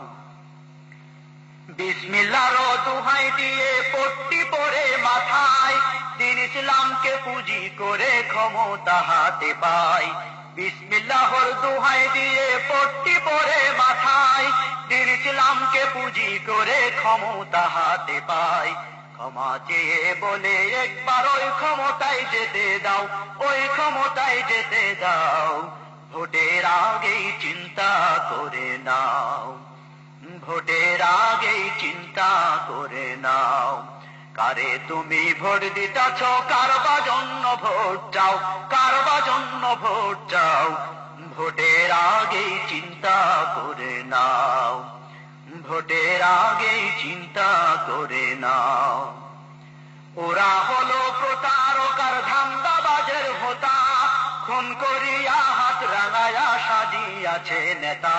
S2: বিসমিল্লাহর দোহাই দিয়ে পট্টি পরে মাথায়, দিন ইসলামকে পুঁজি করে ক্ষমতা হাতে পায়। বিসমিল্লাহর দোহাই দিয়ে পট্টি পরে মাথায়, দিন ইসলামকে পুঁজি করে ক্ষমতা হাতে পায়। ক্ষমা চেয়ে বলে একবার ওই ক্ষমতায় যেতে দাও, ওই ক্ষমতায় যেতে দাও। ভোটের আগেই চিন্তা করে নাও, ভোটের আগেই চিন্তা করে নাও। কারে তুমি ভোট দিতেছ, কারবা জন্য ভোট চাও, কারবা জন্য ভোট চাও। ভোটের আগেই চিন্তা করে নাও, ভোটের আগেই চিন্তা করে নাও। ওরা হলো প্রতারকার ধান্দাবাজের হোতা, খুন করিয়া হাত রাঙায়া সাজিয়াছে নেতা।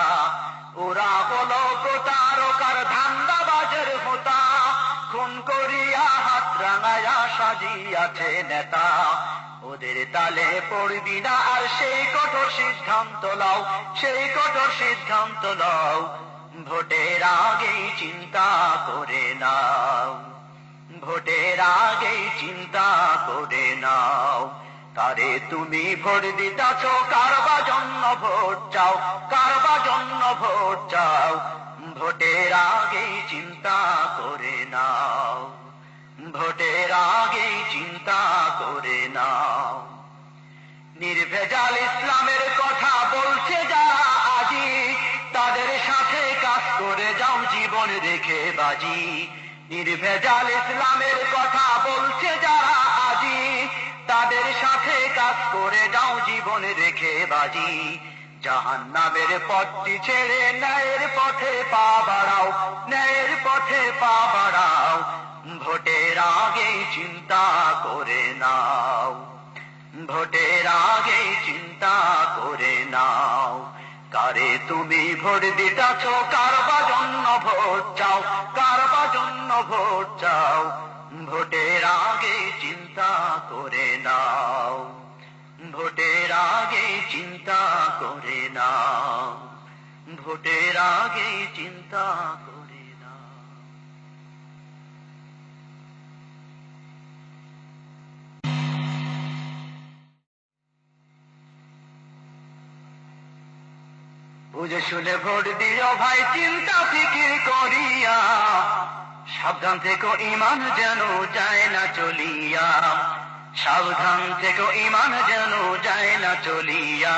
S2: ওরা হলো প্রতারকার ধান্দাবাজের হোতা, খুন করিয়া হাত রাঙায়া সাজিয়াছে নেতা। ওদের তালে পড়বি না আর সেই কঠোর সিদ্ধান্ত লও, সেই কঠোর সিদ্ধান্ত লও। ভোটের আগেই চিন্তা করে নাও, ভোটের আগেই চিন্তা করে নাও। কারে তুমি ভোট দিতেছ, কারবা জন্য ভোট চাও, কারবা জন্য ভোট চাও। ভোটের আগেই চিন্তা করে নাও, ভোটের আগেই চিন্তা করে নাও। নির্ভেজাল ইসলামের কথা বলছে যারা আজি, তাদের সাথে কাজ করে যাও জীবন রেখে বাজি। নির্ভেজাল ইসলামের কথা বলছে যারা আজি, তাদের সাথে কাজ করে যাও জীবন রেখে বাজি। জাহান্নামের পথটি ছেড়ে ন্যায়ের পথে পা বাড়াও, ন্যায়ের পথে পা বাড়াও। ভোটের আগেই চিন্তা করে নাও, ভোটের আগেই চিন্তা করে নাও। কারে তুমি ভোট দিতেছ, কারবা জন্য ভোট চাও, কারবা জন্য ভোট চাও। ভোটের আগেই চিন্তা করে নাও, ভোটের আগেই চিন্তা করে নাও, ভোটের আগেই চিন্তা করে নাও। বুঝে শুনে ভোট দিও ভাই চিন্তা ফিকির করিয়া, সাবধান থেকো ইমান যেন যায় না চলিয়া, সাবধান থেকো ইমান যেন যায় না চলিয়া।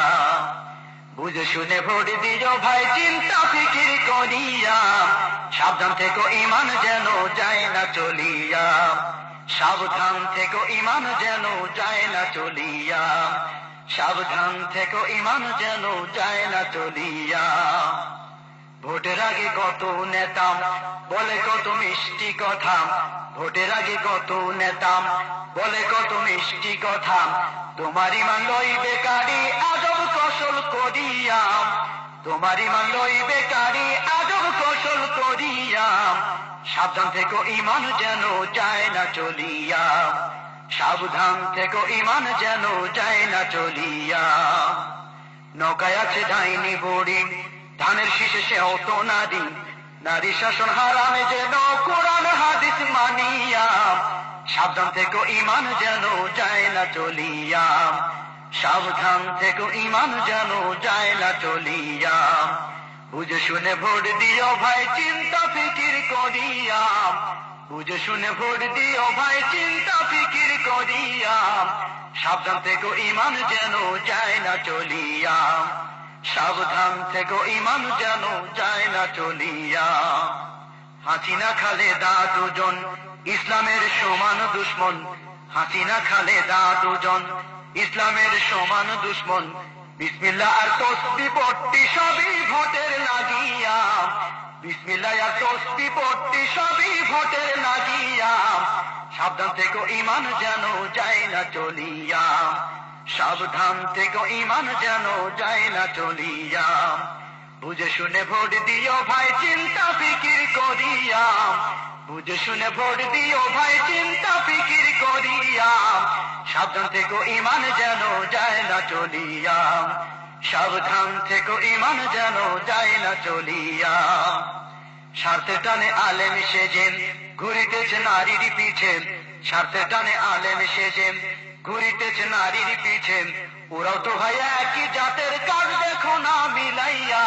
S2: বুঝে শুনে ভোট দিও ভাই চিন্তা ফিকির করিয়া, সাবধান থেকো ইমান যেন যায় না চলিয়া, সাবধান থেকো ইমান যেন যায় না চলিয়া, সাবধান থেকো ইমান যেন যায় না চলিয়া। ভোটের আগে কত নেতা বলে কত মিষ্টি কথা, ভোটের আগে কত নেতা বলে কত মিষ্টি কথা। তোমার ইমান লইবে কারি আজব কৌশল করিয়া, তোমার ইমান লইবে কারি আজব কৌশল করিয়া। সাবধান থেকো ইমান যেন যায় না চলিয়া, সাবধান থেকো ইমান যেন যায় না চলিয়া। নৌকায় আছে ডাইনি বড়ি, ধানের শীষে সে অত নারী, নারী শাসন হারামে যেন কোরআন হাদিস মানিয়া। সাবধান থেকো ইমান যেন যায় না চলিয়া, সাবধান থেকো ইমান যেন যায় না চলিয়া। বুঝে শুনে ভোট দিও ভাই চিন্তা ফিকির করিয়া, বুঝে শুনে ভোট দিও ভাই চিন্তা ফিকির করিয়া। সাবধান থেকো ইমান যেন যায় না চলিয়া, সাবধান থেকো ইমান যেন যায় না চলিয়া। হাসিনা খালেদা দুজন ইসলামের সমান দুশ্মন, হাসিনা খালেদা দুজন ইসলামের সমান দুশ্মন। বিসমিল্লাহ আর তসবিহ পড়তি সবই ভোটের লাগিয়া, বিসমিল্লাহ আর তসবিহ পড়তি সবই ভোটের লাগিয়া। সাবধান থেকো ইমান যেন যায় না চলিয়া, সাবধান থেকো ইমান যেন যায় না চলিয়া। বুঝে শুনে ভোট দিও ভাই চিন্তা ফিকির করিয়া, বুঝে শুনে ভোট দিও ভাই চিন্তা ফিকির করিয়া। সাবধান থেকো ইমান যেন যায় না চলিয়া, সাবধান থেকো ইমান যেন যায় না চলিয়া। স্বার্থে টানে আলেম সেজেন ঘুরিতেছে নারীর পিছে, স্বার্থে টানে আলেম সেজেন ঘুরিতেছে নারীর পিছে। ওরাও তো ভাই একই জাতের কাজ দেখো না মিলাইয়া,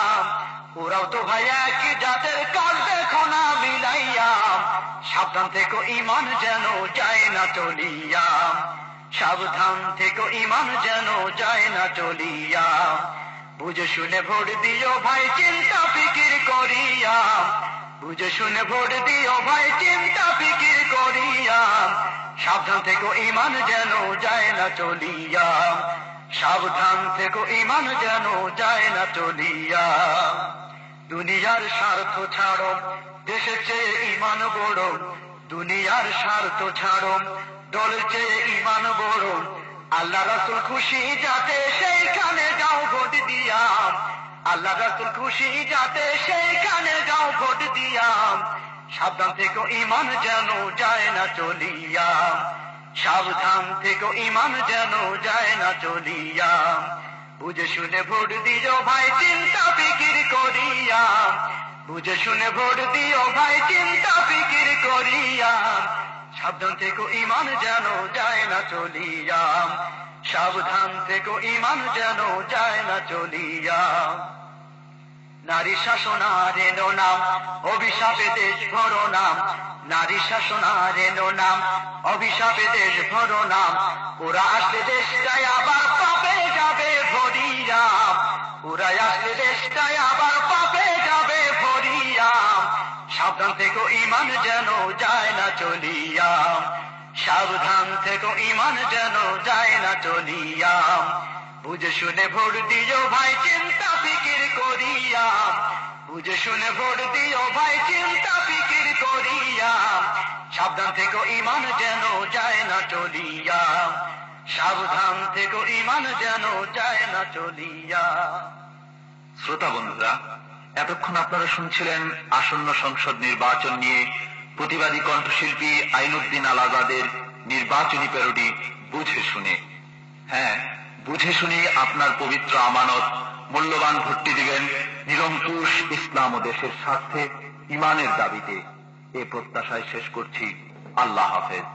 S2: ওরাও তো ভাই একই জাতের, কাল দেখো না মিলাইয়া, সাবধান থেকে ইমান যেন যায় না চলিয়া, সাবধান থেকে ইমান যেন যায় না চলিয়া। বুঝে শুনে ভোট দিও ভাই চিন্তা ফিকির করিয়া, বুঝে শুনে ভোট দিও ভাই চিন্তা ফিকির করিয়া, সাবধান থেকে ইমান যেন যায় না চলিয়া, সাবধান থেকে ইমান যেন যায় না চলিয়া। দুনিয়ার স্বার্থ ছাড়ো, দেশের চেয়ে ইমান বড়, দুনিয়ার স্বার্থ ছাড়ো, দলের চেয়ে ইমান বড়। আল্লাহ রাসূল খুশি যাতে সেইখানে যাও ভোট দিয়া, আল্লাহ রাসূল খুশি যাতে সেইখানে যাও ভোট দিয়া, সাবধান থেকে ইমান যেন যায় না চলিয়া, সাবধান থেকে ইমান যেন যায় না চলিয়া। বুঝে শুনে ভোট দিও ভাই চিন্তা ফিকির করিয়া, বুঝে শুনে ভোট দিও ভাই চিন্তা ফিকির করিয়া, সাবধান থেকে ইমান যেন যায় না চলিয়া, সাবধান থেকে ইমান যেন যায় না চলিয়া। নারী শাসনার এলো নাম, অভিশাপে দেশ ভরো নাম, নারী শাসনার এলো নাম, অভিশাপে দেশ ভরো নাম। ওরা আসলে দেশটাই আবার পাপে যাবে ভরিয়া, ওরা আসলে দেশটাই আবার পাপে যাবে ভরিয়া, সাবধান থেকে ইমান যেন যায় না চলিয়া, সাবধান থেকে ইমান যেন যায় না চলিয়া। বুঝে শুনে ভোট দিও ভাই চিন্তা ফিকির করিয়া, বুঝে শুনে ভোট দিও ভাই চিন্তা ফিকির করিয়া, সাবধান থেকে ইমান যেন যায় না চলিয়া, সাবধান থেকে ইমান যেন যায় না চলিয়া।
S1: শ্রোতা বন্ধুরা, এতক্ষণ আপনারা শুনছিলেন আসন্ন সংসদ নির্বাচন নিয়ে প্রতিবাদী কণ্ঠশিল্পী আইনুদ্দিন আল আজাদের নির্বাচনী প্যারোডি বুঝে শুনে। হ্যাঁ, বুঝে শুনে আপনার পবিত্র আমানত মূল্যবান ভোটটি দিবেন নিরঙ্কুশ ইসলাম ও দেশের স্বার্থে ইমানের দাবিতে। এ প্রত্যাশায় শেষ করছি। আল্লাহ হাফেজ।